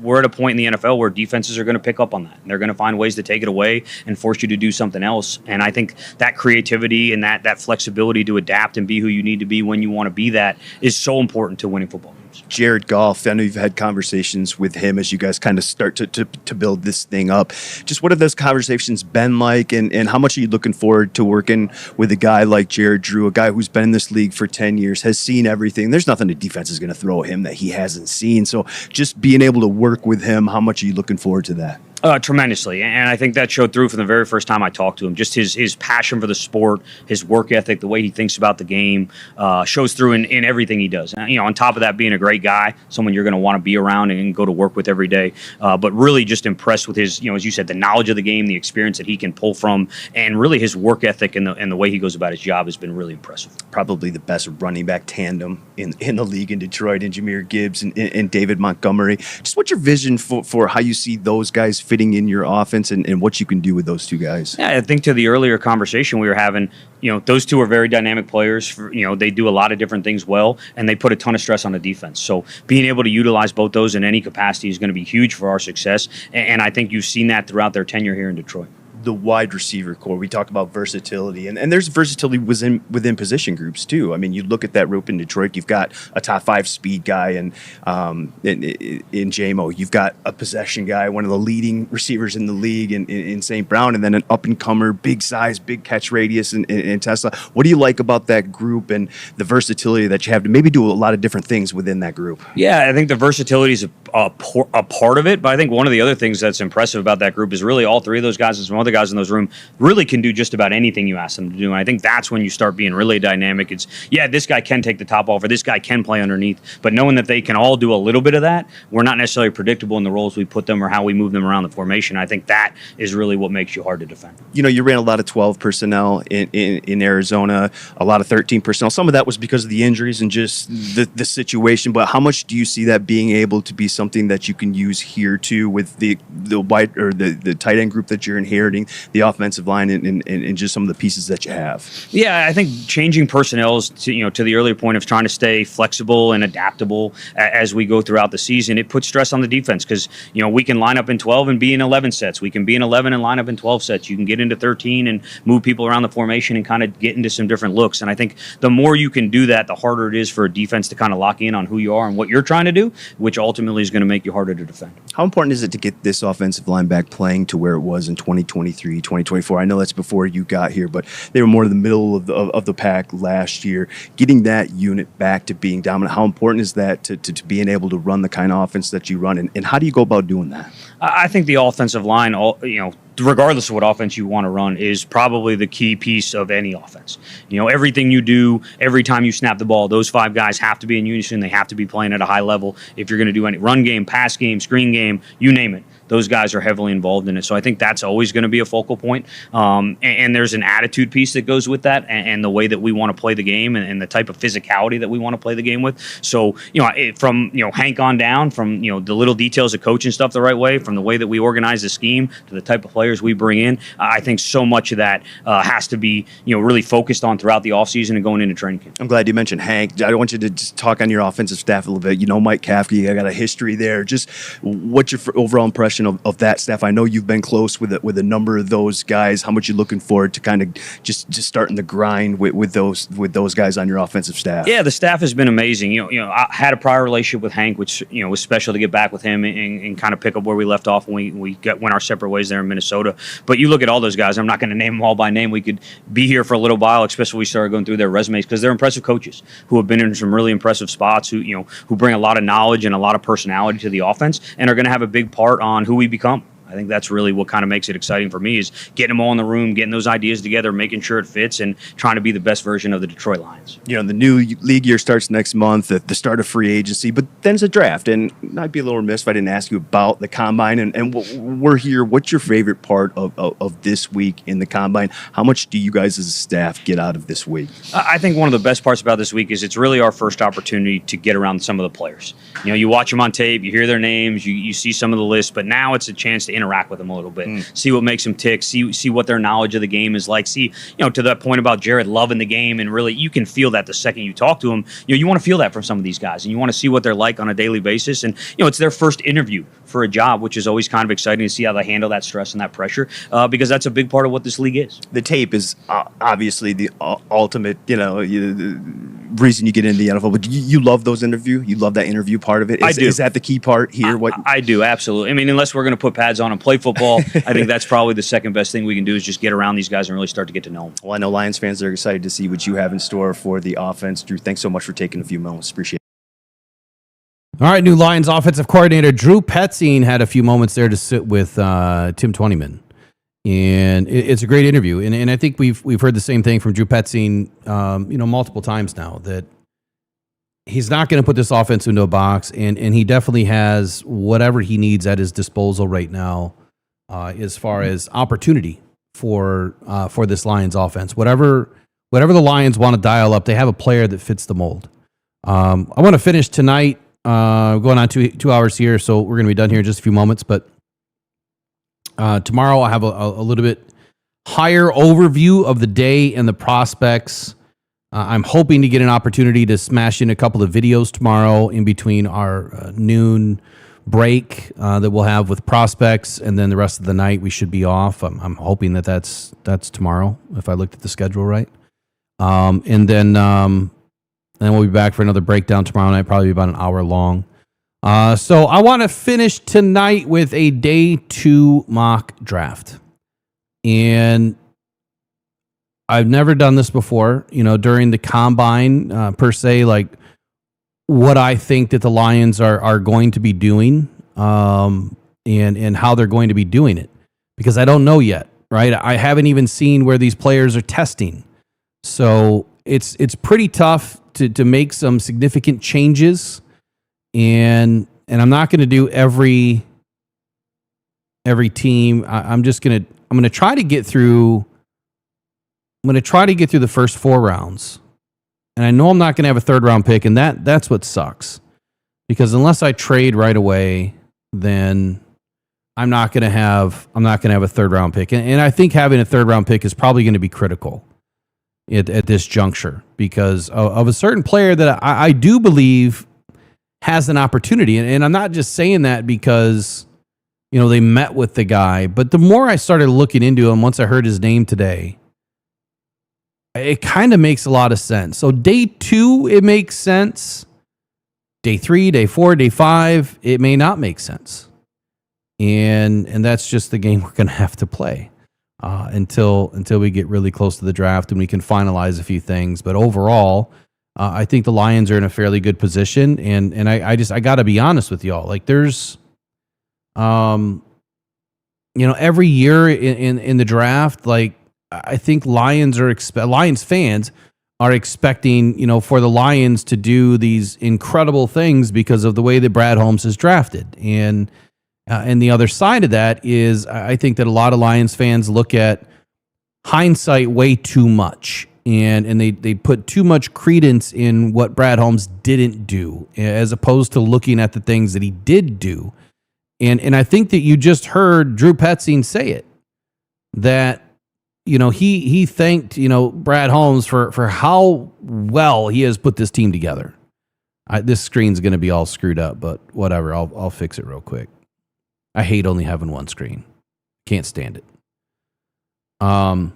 [SPEAKER 4] we're at a point in the NFL where defenses are going to pick up on that. And they're going to find ways to take it away and force you to do something else. And I think that creativity and that flexibility to adapt and be who you need to be when you want to be that is so important to winning football games.
[SPEAKER 3] Jared Goff, I know you've had conversations with him as you guys kind of start to build this thing up. Just what have those conversations been like, and how much are you looking forward to working with a guy like Jared Drew, a guy who's been in this league for 10 years, has seen everything? There's nothing the defense is going to throw at him that he hasn't seen. So just being able to work with him, how much are you looking forward to that?
[SPEAKER 4] Tremendously, and I think that showed through from the very first time I talked to him. Just his passion for the sport, his work ethic, the way he thinks about the game, shows through in everything he does. And, on top of that, being a great guy, someone you're going to want to be around and go to work with every day. But really, just impressed with his, as you said, the knowledge of the game, the experience that he can pull from, and really his work ethic and the way he goes about his job has been really impressive.
[SPEAKER 3] Probably the best running back tandem in the league in Detroit, and Jahmyr Gibbs and David Montgomery. Just what's your vision for how you see those guys fitting in your offense and what you can do with those two guys?
[SPEAKER 4] Yeah, I think to the earlier conversation we were having, those two are very dynamic players. They do a lot of different things well, and they put a ton of stress on the defense. So being able to utilize both those in any capacity is going to be huge for our success. And I think you've seen that throughout their tenure here in Detroit.
[SPEAKER 3] The wide receiver core, we talk about versatility, and there's versatility within position groups too. I mean, you look at that group in Detroit, you've got a top 5 speed guy in JMO. You've got a possession guy, one of the leading receivers in the league in St. Brown, and then an up-and-comer, big size, big catch radius in Tesla. What do you like about that group and the versatility that you have to maybe do a lot of different things within that group?
[SPEAKER 4] Yeah, I think the versatility is a part of it, but I think one of the other things that's impressive about that group is really all three of those guys and some other guys in those room really can do just about anything you ask them to do. And I think that's when you start being really dynamic. It's, this guy can take the top off, or this guy can play underneath, but knowing that they can all do a little bit of that, we're not necessarily predictable in the roles we put them or how we move them around the formation. I think that is really what makes you hard to defend.
[SPEAKER 3] You ran a lot of 12 personnel in Arizona, a lot of 13 personnel. Some of that was because of the injuries and just the situation, but how much do you see that being able to be something that you can use here too with the wide or the tight end group that you're inheriting, the offensive line, and just some of the pieces that you have?
[SPEAKER 4] Yeah, I think changing personnel is to the earlier point of trying to stay flexible and adaptable as we go throughout the season. It puts stress on the defense because we can line up in 12 and be in 11 sets. We can be in 11 and line up in 12 sets. You can get into 13 and move people around the formation and kind of get into some different looks. And I think the more you can do that, the harder it is for a defense to kind of lock in on who you are and what you're trying to do, which ultimately is going to make you harder to defend.
[SPEAKER 3] How important is it to get this offensive line back playing to where it was in 2023, 2024? I know that's before you got here, but they were more in the middle of the pack last year. Getting that unit back to being dominant, how important is that to being able to run the kind of offense that you run, and how do you go about doing that?
[SPEAKER 4] I think the offensive line, regardless of what offense you want to run, is probably the key piece of any offense. Everything you do, every time you snap the ball, those 5 guys have to be in unison. They have to be playing at a high level. If you're going to do any run game, pass game, screen game, you name it, those guys are heavily involved in it. So I think that's always going to be a focal point. And there's an attitude piece that goes with that, and the way that we want to play the game, and the type of physicality that we want to play the game with. So, from Hank on down, from the little details of coaching stuff the right way, from the way that we organize the scheme to the type of players we bring in, I think so much of that has to be really focused on throughout the offseason and going into training camp.
[SPEAKER 3] I'm glad you mentioned Hank. I want you to just talk on your offensive staff a little bit. Mike Kafka, I got a history there. Just what's your overall impression of that staff? I know you've been close with a number of those guys. How much you looking forward to kind of just starting the grind with those guys on your offensive staff?
[SPEAKER 4] Yeah, the staff has been amazing. I had a prior relationship with Hank, which was special to get back with him and kind of pick up where we left off when we went our separate ways there in Minnesota. But you look at all those guys, I'm not going to name them all by name. We could be here for a little while, especially when we started going through their resumes, because they're impressive coaches who have been in some really impressive spots, who bring a lot of knowledge and a lot of personality to the offense and are going to have a big part on who we become. I think that's really what kind of makes it exciting for me, is getting them all in the room, getting those ideas together, making sure it fits, and trying to be the best version of the Detroit Lions.
[SPEAKER 3] The new league year starts next month at the start of free agency, but then it's a draft. And I'd be a little remiss if I didn't ask you about the combine. And we're here. What's your favorite part of this week in the combine? How much do you guys as a staff get out of this week?
[SPEAKER 4] I think one of the best parts about this week is it's really our first opportunity to get around some of the players. You watch them on tape, you hear their names, you see some of the lists, but now it's a chance to interact with them a little bit, see what makes them tick, see what their knowledge of the game is like, see, to that point about Jared loving the game, and really you can feel that the second you talk to them. You want to feel that from some of these guys, and you want to see what they're like on a daily basis. And it's their first interview for a job, which is always kind of exciting to see how they handle that stress and that pressure, because that's a big part of what this league is.
[SPEAKER 3] The tape is obviously the ultimate, reason you get into the NFL. But you love those interviews. You love that interview part of it.
[SPEAKER 4] I do.
[SPEAKER 3] Is that the key part here?
[SPEAKER 4] I do, absolutely. I mean, unless we're going to put pads on and play football, I think that's probably the second best thing we can do, is just get around these guys and really start to get to know them.
[SPEAKER 3] Well, I know Lions fans are excited to see what you have in store for the offense. Drew, thanks so much for taking a few moments. Appreciate it.
[SPEAKER 1] All right, new Lions offensive coordinator Drew Petzing had a few moments there to sit with Tim Twentyman. And it's a great interview. And I think we've heard the same thing from Drew Petzing, multiple times now, that he's not going to put this offense into a box, and he definitely has whatever he needs at his disposal right now, as far as opportunity for this Lions offense. Whatever the Lions want to dial up, they have a player that fits the mold. I want to finish tonight, going on 2 hours here, so we're going to be done here in just a few moments. But tomorrow I'll have a little bit higher overview of the day and the prospects. I'm hoping to get an opportunity to smash in a couple of videos tomorrow in between our noon break that we'll have with prospects, and then the rest of the night we should be off. I'm hoping that's tomorrow, if I looked at the schedule right. And then we'll be back for another breakdown tomorrow night, probably about an hour long. So I want to finish tonight with a day 2 mock draft. And I've never done this before, during the combine, per se, like what I think that the Lions are going to be doing, and how they're going to be doing it, because I don't know yet, right? I haven't even seen where these players are testing. So it's pretty tough to make some significant changes, and I'm not going to do every team. I'm going to try to get through. I'm going to try to get through the first 4 rounds. And I know I'm not going to have a 3rd round pick, and that's what sucks. Because unless I trade right away, then I'm not going to have a 3rd round pick. And I think having a 3rd round pick is probably going to be critical at this juncture, because of a certain player that I do believe has an opportunity. And I'm not just saying that because they met with the guy, but the more I started looking into him once I heard his name today, it kind of makes a lot of sense. So day 2, it makes sense. Day 3, day 4, day 5, it may not make sense. And that's just the game we're going to have to play until we get really close to the draft and we can finalize a few things. But overall, I think the Lions are in a fairly good position. And I got to be honest with y'all. Like there's, every year in the draft, like, I think Lions fans are expecting, for the Lions to do these incredible things because of the way that Brad Holmes is drafted. And the other side of that is I think that a lot of Lions fans look at hindsight way too much, and they put too much credence in what Brad Holmes didn't do, as opposed to looking at the things that he did do. And I think that you just heard Drew Petzing say it, that he thanked, Brad Holmes for how well he has put this team together. This screen's going to be all screwed up, but whatever. I'll fix it real quick. I hate only having one screen. Can't stand it. So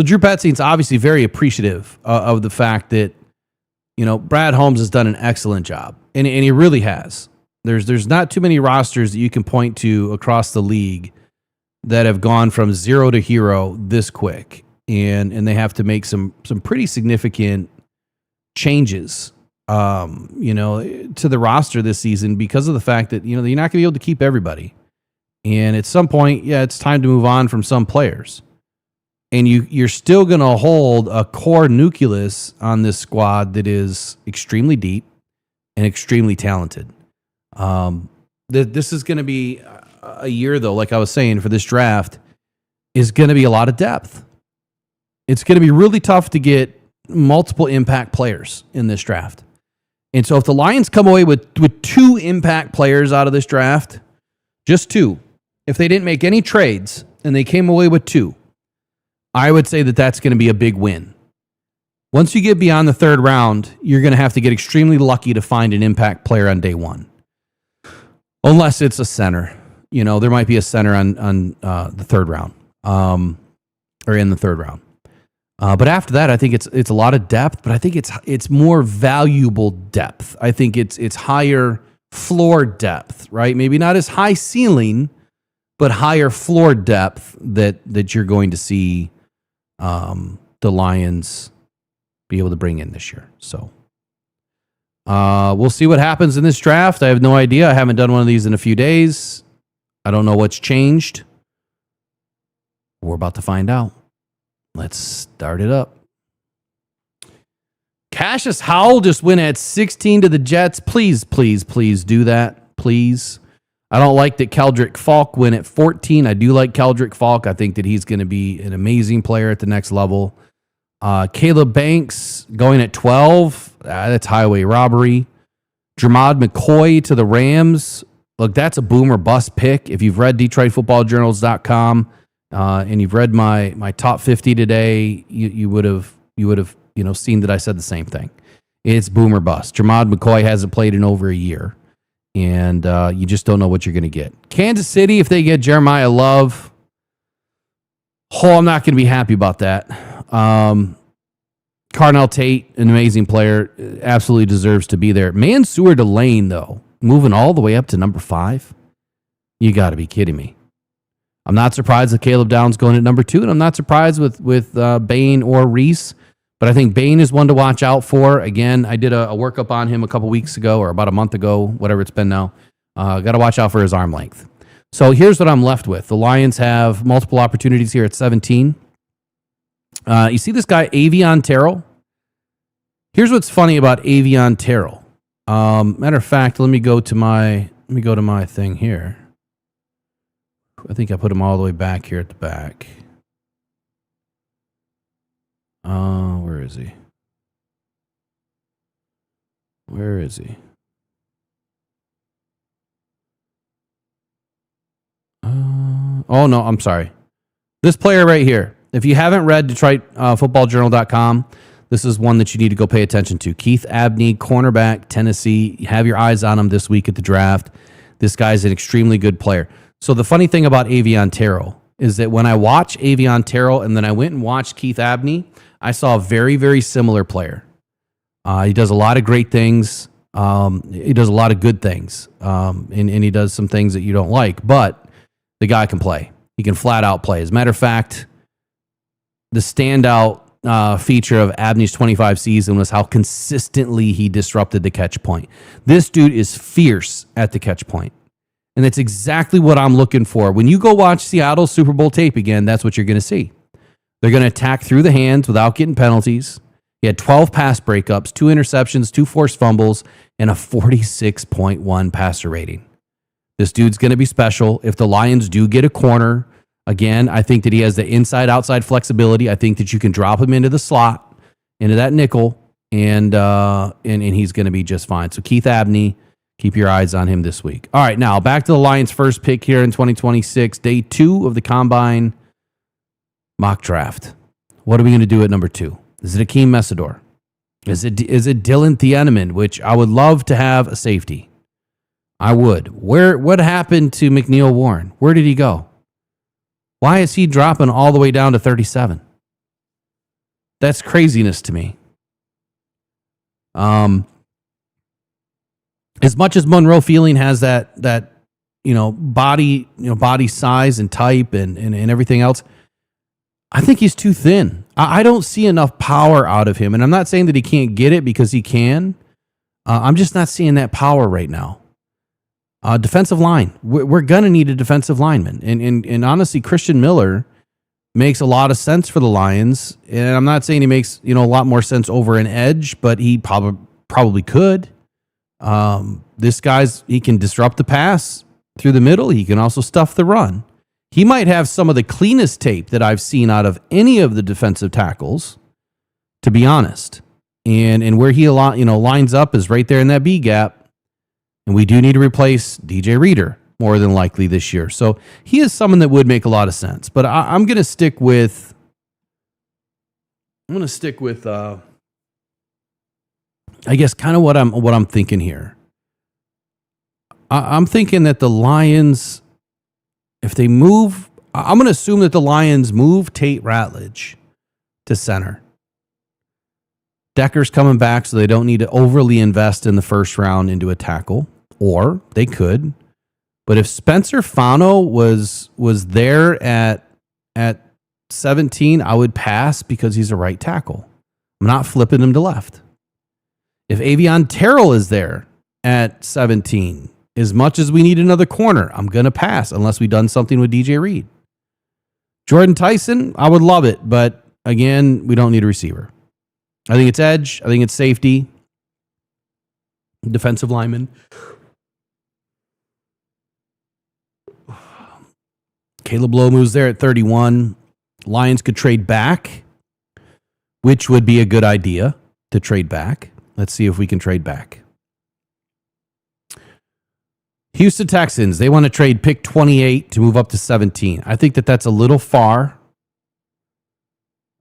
[SPEAKER 1] Drew Petzing's obviously very appreciative of the fact that, Brad Holmes has done an excellent job, and he really has. There's not too many rosters that you can point to across the league that have gone from 0 to hero this quick, and they have to make some pretty significant changes to the roster this season because of the fact that, you're not going to be able to keep everybody. And at some point, it's time to move on from some players. And you're still going to hold a core nucleus on this squad that is extremely deep and extremely talented. This is going to be a year, though, like I was saying, for this draft, is going to be a lot of depth. It's going to be really tough to get multiple impact players in this draft. And so if the Lions come away with 2 impact players out of this draft, just 2, if they didn't make any trades and they came away with 2, I would say that that's going to be a big win. Once you get beyond the 3rd round, you're going to have to get extremely lucky to find an impact player on day 1. Unless it's a center. There might be a center on the 3rd round or in the 3rd round. But after that, I think it's a lot of depth, but I think it's more valuable depth. I think it's higher floor depth, right? Maybe not as high ceiling, but higher floor depth that you're going to see the Lions be able to bring in this year. So we'll see what happens in this draft. I have no idea. I haven't done one of these in a few days. I don't know what's changed. We're about to find out. Let's start it up. Cassius Howell just went at 16 to the Jets. Please, please, please do that. Please. I don't like that Keldrick Falk went at 14. I do like Keldrick Falk. I think that he's going to be an amazing player at the next level. Caleb Banks going at 12. That's highway robbery. Jermod McCoy to the Rams. Look, that's a boom or bust pick. If you've read DetroitFootballJournals.com and you've read my top 50 today, you would have seen that I said the same thing. It's boom or bust. Jermod McCoy hasn't played in over a year, and you just don't know what you're going to get. Kansas City, if they get Jeremiah Love, I'm not going to be happy about that. Carnell Tate, an amazing player, absolutely deserves to be there. Mansour Delane, though, moving all the way up to number 5. You got to be kidding me. I'm not surprised that Caleb Downs going at number 2, and I'm not surprised with Bain or Reese, but I think Bain is one to watch out for. Again, I did a workup on him a couple weeks ago or about a month ago, whatever it's been now. Got to watch out for his arm length. So here's what I'm left with. The Lions have multiple opportunities here at 17. You see this guy, Avion Terrell? Here's what's funny about Avion Terrell. Matter of fact, let me go to my thing here. I think I put him all the way back here at the back. Where is he? Where is he? Oh, no, I'm sorry. This player right here. If you haven't read DetroitFootballJournal.com, this is one that you need to go pay attention to. Keith Abney, cornerback, Tennessee. Have your eyes on him this week at the draft. This guy's an extremely good player. So the funny thing about Avion Terrell is that when I watch Avion Terrell and then I went and watched Keith Abney, I saw a very, very similar player. He does a lot of great things. He does a lot of good things. And he does some things that you don't like. But the guy can play. He can flat out play. As a matter of fact, the standout feature of Abney's 25 season was how consistently he disrupted the catch point. This dude is fierce at the catch point. And that's exactly what I'm looking for. When you go watch Seattle's Super Bowl tape again, that's what you're going to see. They're going to attack through the hands without getting penalties. He had 12 pass breakups, 2 interceptions, 2 forced fumbles, and a 46.1 passer rating. This dude's going to be special. If the Lions do get a corner, again, I think that he has the inside-outside flexibility. I think that you can drop him into the slot, into that nickel, and he's going to be just fine. So Keith Abney, keep your eyes on him this week. All right, now back to the Lions' first pick here in 2026, day 2 of the Combine mock draft. What are we going to do at number 2? Is it Akeem Messidor? Is it Dylan Thieneman, which I would love to have a safety? I would. What happened to McNeil Warren? Where did he go? Why is he dropping all the way down to 37? That's craziness to me. As much as Monroe Feeling has that body size and type and everything else, I think he's too thin. I don't see enough power out of him. And I'm not saying that he can't get it, because he can, I'm just not seeing that power right now. Defensive line. We're going to need a defensive lineman. And honestly, Christian Miller makes a lot of sense for the Lions. And I'm not saying he makes, a lot more sense over an edge, but he probably could. This he can disrupt the pass through the middle. He can also stuff the run. He might have some of the cleanest tape that I've seen out of any of the defensive tackles, to be honest. And where he lines up is right there in that B gap. And we do need to replace DJ Reader more than likely this year. So he is someone that would make a lot of sense. But I'm going to stick with. I guess kind of what I'm thinking here. I'm thinking that the Lions, if they move, I'm going to assume that the Lions move Tate Ratledge to center. Decker's coming back, so they don't need to overly invest in the first round into a tackle, or they could. But if Spencer Fano was there at 17, I would pass because he's a right tackle. I'm not flipping him to left. If Avion Terrell is there at 17, as much as we need another corner, I'm going to pass unless we've done something with DJ Reed. Jordan Tyson, I would love it, but again, we don't need a receiver. I think it's edge. I think it's safety. Defensive lineman. Caleb Lowe moves there at 31. Lions could trade back, which would be a good idea to trade back. Let's see if we can trade back. Houston Texans, they want to trade pick 28 to move up to 17. I think that's a little far.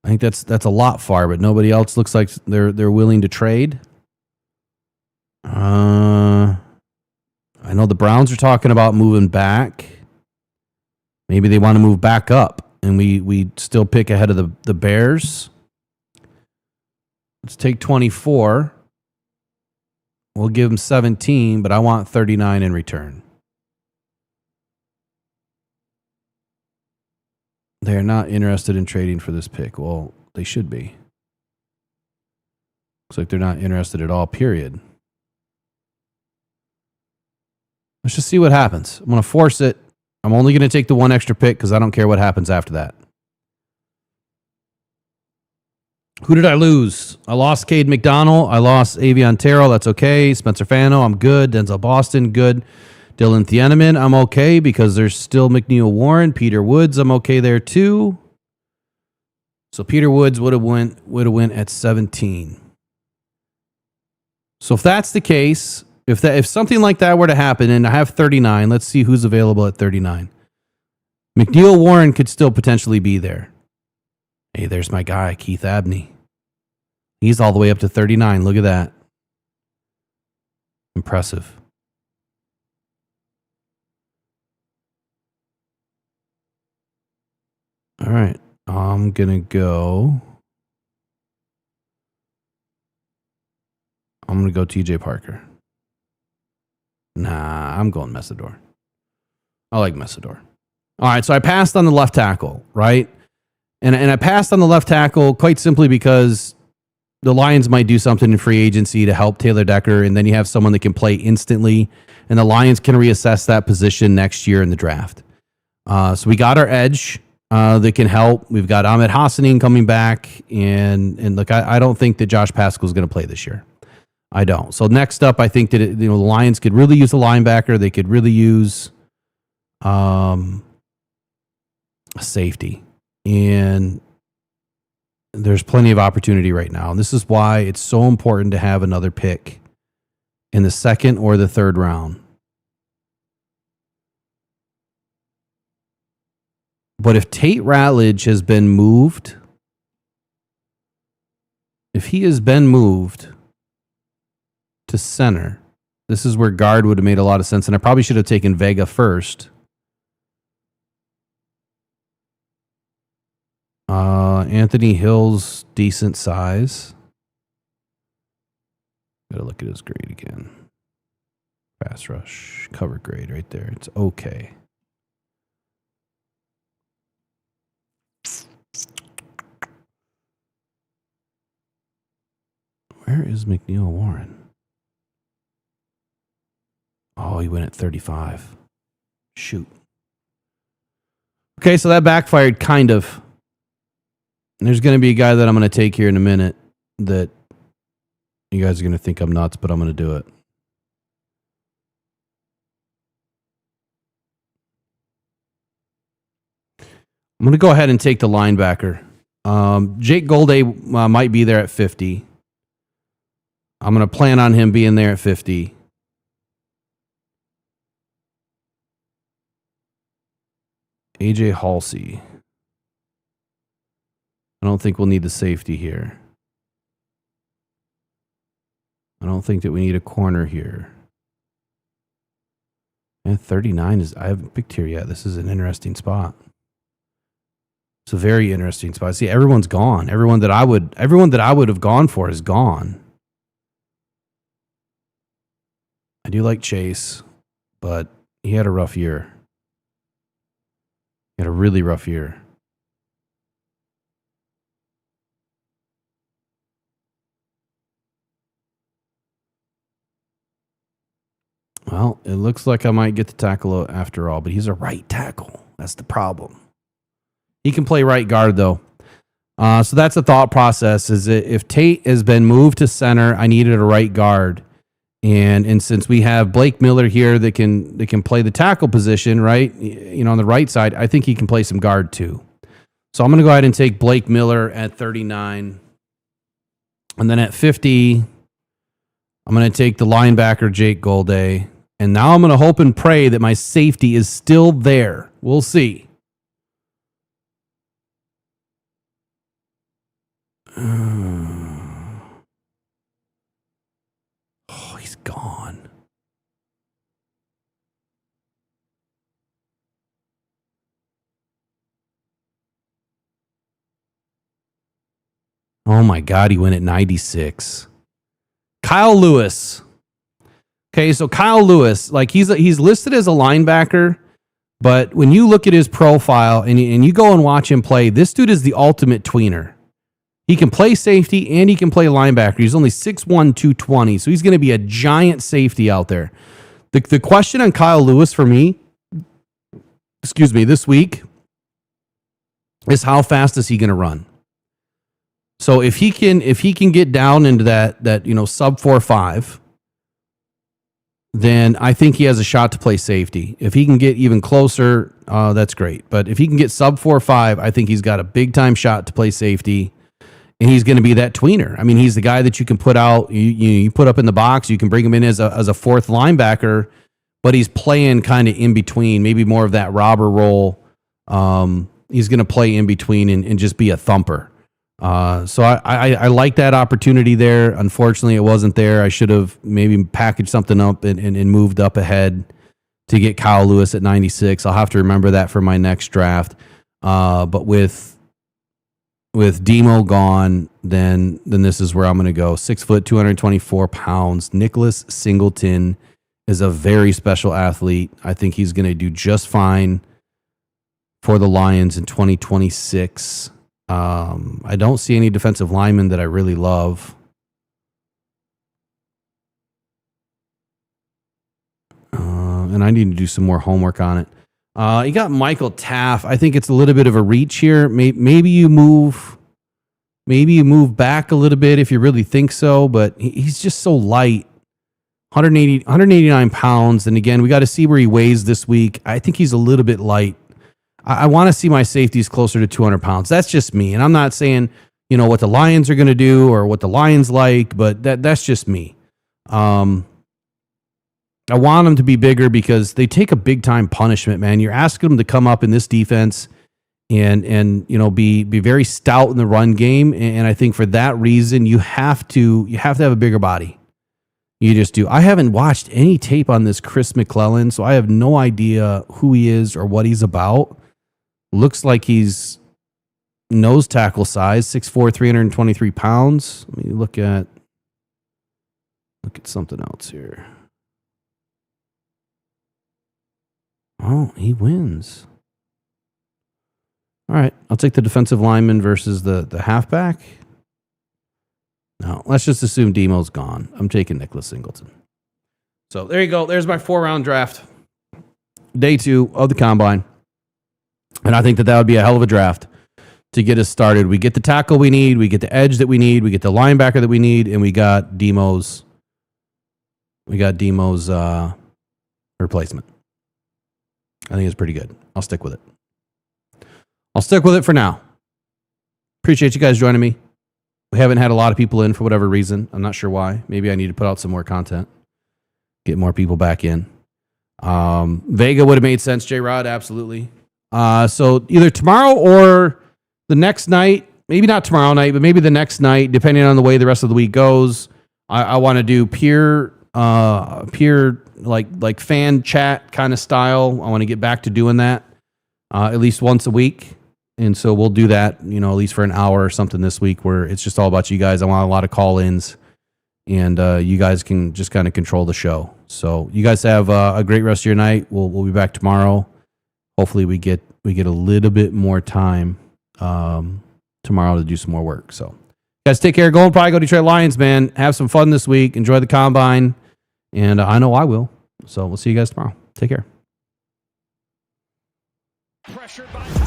[SPEAKER 1] I think that's a lot far, but nobody else looks like they're willing to trade. I know the Browns are talking about moving back. Maybe they want to move back up, and we still pick ahead of the Bears. Let's take 24. We'll give them 17, but I want 39 in return. They're not interested in trading for this pick. Well, they should be. Looks like they're not interested at all, period. Let's just see what happens. I'm going to force it. I'm only going to take the one extra pick because I don't care what happens after that. Who did I lose? I lost Cade McDonald. I lost Avion Terrell. That's okay. Spencer Fano, I'm good. Denzel Boston, good. Dylan Thieneman, I'm okay because there's still McNeil Warren. Peter Woods, I'm okay there too. So Peter Woods would have went at 17. So if that's the case, if something like that were to happen, and I have 39, let's see who's available at 39. McNeil Warren could still potentially be there. Hey, there's my guy, Keith Abney. He's all the way up to 39. Look at that. Impressive. All right. I'm going to go TJ Parker. Nah, I'm going Messidor. I like Messidor. All right, so I passed on the left tackle, right? And I passed on the left tackle quite simply because the Lions might do something in free agency to help Taylor Decker, and then you have someone that can play instantly, and the Lions can reassess that position next year in the draft. So we got our edge that can help. We've got Ahmed Hassanin coming back, and look, I don't think that Josh Pascal is going to play this year. I don't. So next up, I think that the Lions could really use a linebacker. They could really use a safety. And there's plenty of opportunity right now. And this is why it's so important to have another pick in the second or the third round. But if Tate Ratledge has been moved, if he has been moved to center, this is where guard would have made a lot of sense. And I probably should have taken Vega first. Anthony Hill's decent size. Gotta look at his grade again. Pass rush, cover grade right there. It's okay. Where is McNeil Warren? Oh, he went at 35. Shoot. Okay, so that backfired kind of. And there's going to be a guy that I'm going to take here in a minute that you guys are going to think I'm nuts, but I'm going to do it. I'm going to go ahead and take the linebacker. Jake Golday might be there at 50. I'm going to plan on him being there at 50. AJ Halsey. I don't think we'll need the safety here. I don't think that we need a corner here. And 39 is, I haven't picked here yet. This is an interesting spot. It's a very interesting spot. See, everyone's gone. Everyone that I would have gone for is gone. I do like Chase, but he had a rough year. He had a really rough year. Well, it looks like I might get the tackle after all, but he's a right tackle. That's the problem. He can play right guard, though. So that's the thought process, is that if Tate has been moved to center, I needed a right guard. And since we have Blake Miller here that can play the tackle position, right, on the right side, I think he can play some guard too. So I'm going to go ahead and take Blake Miller at 39. And then at 50, I'm going to take the linebacker, Jake Golday. And now I'm going to hope and pray that my safety is still there. We'll see. Oh, he's gone. Oh my God, he went at 96. Kyle Lewis. Okay, so Kyle Lewis, like he's listed as a linebacker, but when you look at his profile and you go and watch him play, this dude is the ultimate tweener. He can play safety and he can play linebacker. He's only 6'1", 220, so he's going to be a giant safety out there. The question on Kyle Lewis for me, this week, is how fast is he going to run? So if he can get down into that sub 4.5, then I think he has a shot to play safety. If he can get even closer, that's great. But if he can get sub 4.5, I think he's got a big time shot to play safety. And he's going to be that tweener. I mean, he's the guy that you can put out, you put up in the box. You can bring him in as a fourth linebacker, but he's playing kind of in between, maybe more of that robber role. He's going to play in between and just be a thumper. So I like that opportunity there. Unfortunately, it wasn't there. I should have maybe packaged something up and moved up ahead to get Kyle Lewis at 96. I'll have to remember that for my next draft. But with Demo gone, then this is where I'm going to go. 6 foot, 224 pounds. Nicholas Singleton is a very special athlete. I think he's going to do just fine for the Lions in 2026. I don't see any defensive linemen that I really love. And I need to do some more homework on it. You got Michael Taff. I think it's a little bit of a reach here. Maybe you move back a little bit if you really think so, but he's just so light. 189 pounds. And again, we got to see where he weighs this week. I think he's a little bit light. I want to see my safeties closer to 200 pounds. That's just me. And I'm not saying, what the Lions are going to do or what the Lions like, but that's just me. I want them to be bigger because they take a big time punishment, man. You're asking them to come up in this defense and be very stout in the run game. And I think for that reason, you have to have a bigger body. You just do. I haven't watched any tape on this Chris McClellan, so I have no idea who he is or what he's about. Looks like he's nose tackle size, 6'4", 323 pounds. Let me look at something else here. Oh, he wins. All right, I'll take the defensive lineman versus the halfback. No, let's just assume Demo's gone. I'm taking Nicholas Singleton. So there you go. There's my 4-round draft. Day 2 of the combine. And I think that would be a hell of a draft to get us started. We get the tackle we need. We get the edge that we need. We get the linebacker that we need. And we got Demo's replacement. I think it's pretty good. I'll stick with it. I'll stick with it for now. Appreciate you guys joining me. We haven't had a lot of people in for whatever reason. I'm not sure why. Maybe I need to put out some more content. Get more people back in. Vega would have made sense. J-Rod, absolutely. So either tomorrow or the next night, maybe not tomorrow night, but maybe the next night, depending on the way the rest of the week goes, I want to do peer like fan chat kind of style. I want to get back to doing that at least once a week. And so we'll do that, at least for an hour or something this week where it's just all about you guys. I want a lot of call-ins, and you guys can just kind of control the show. So you guys have a great rest of your night. We'll be back tomorrow. Hopefully we get a little bit more time tomorrow to do some more work. So guys, take care. Go and probably go Detroit Lions, man. Have some fun this week. Enjoy the combine. And I know I will. So we'll see you guys tomorrow. Take care.
[SPEAKER 5] Pressured by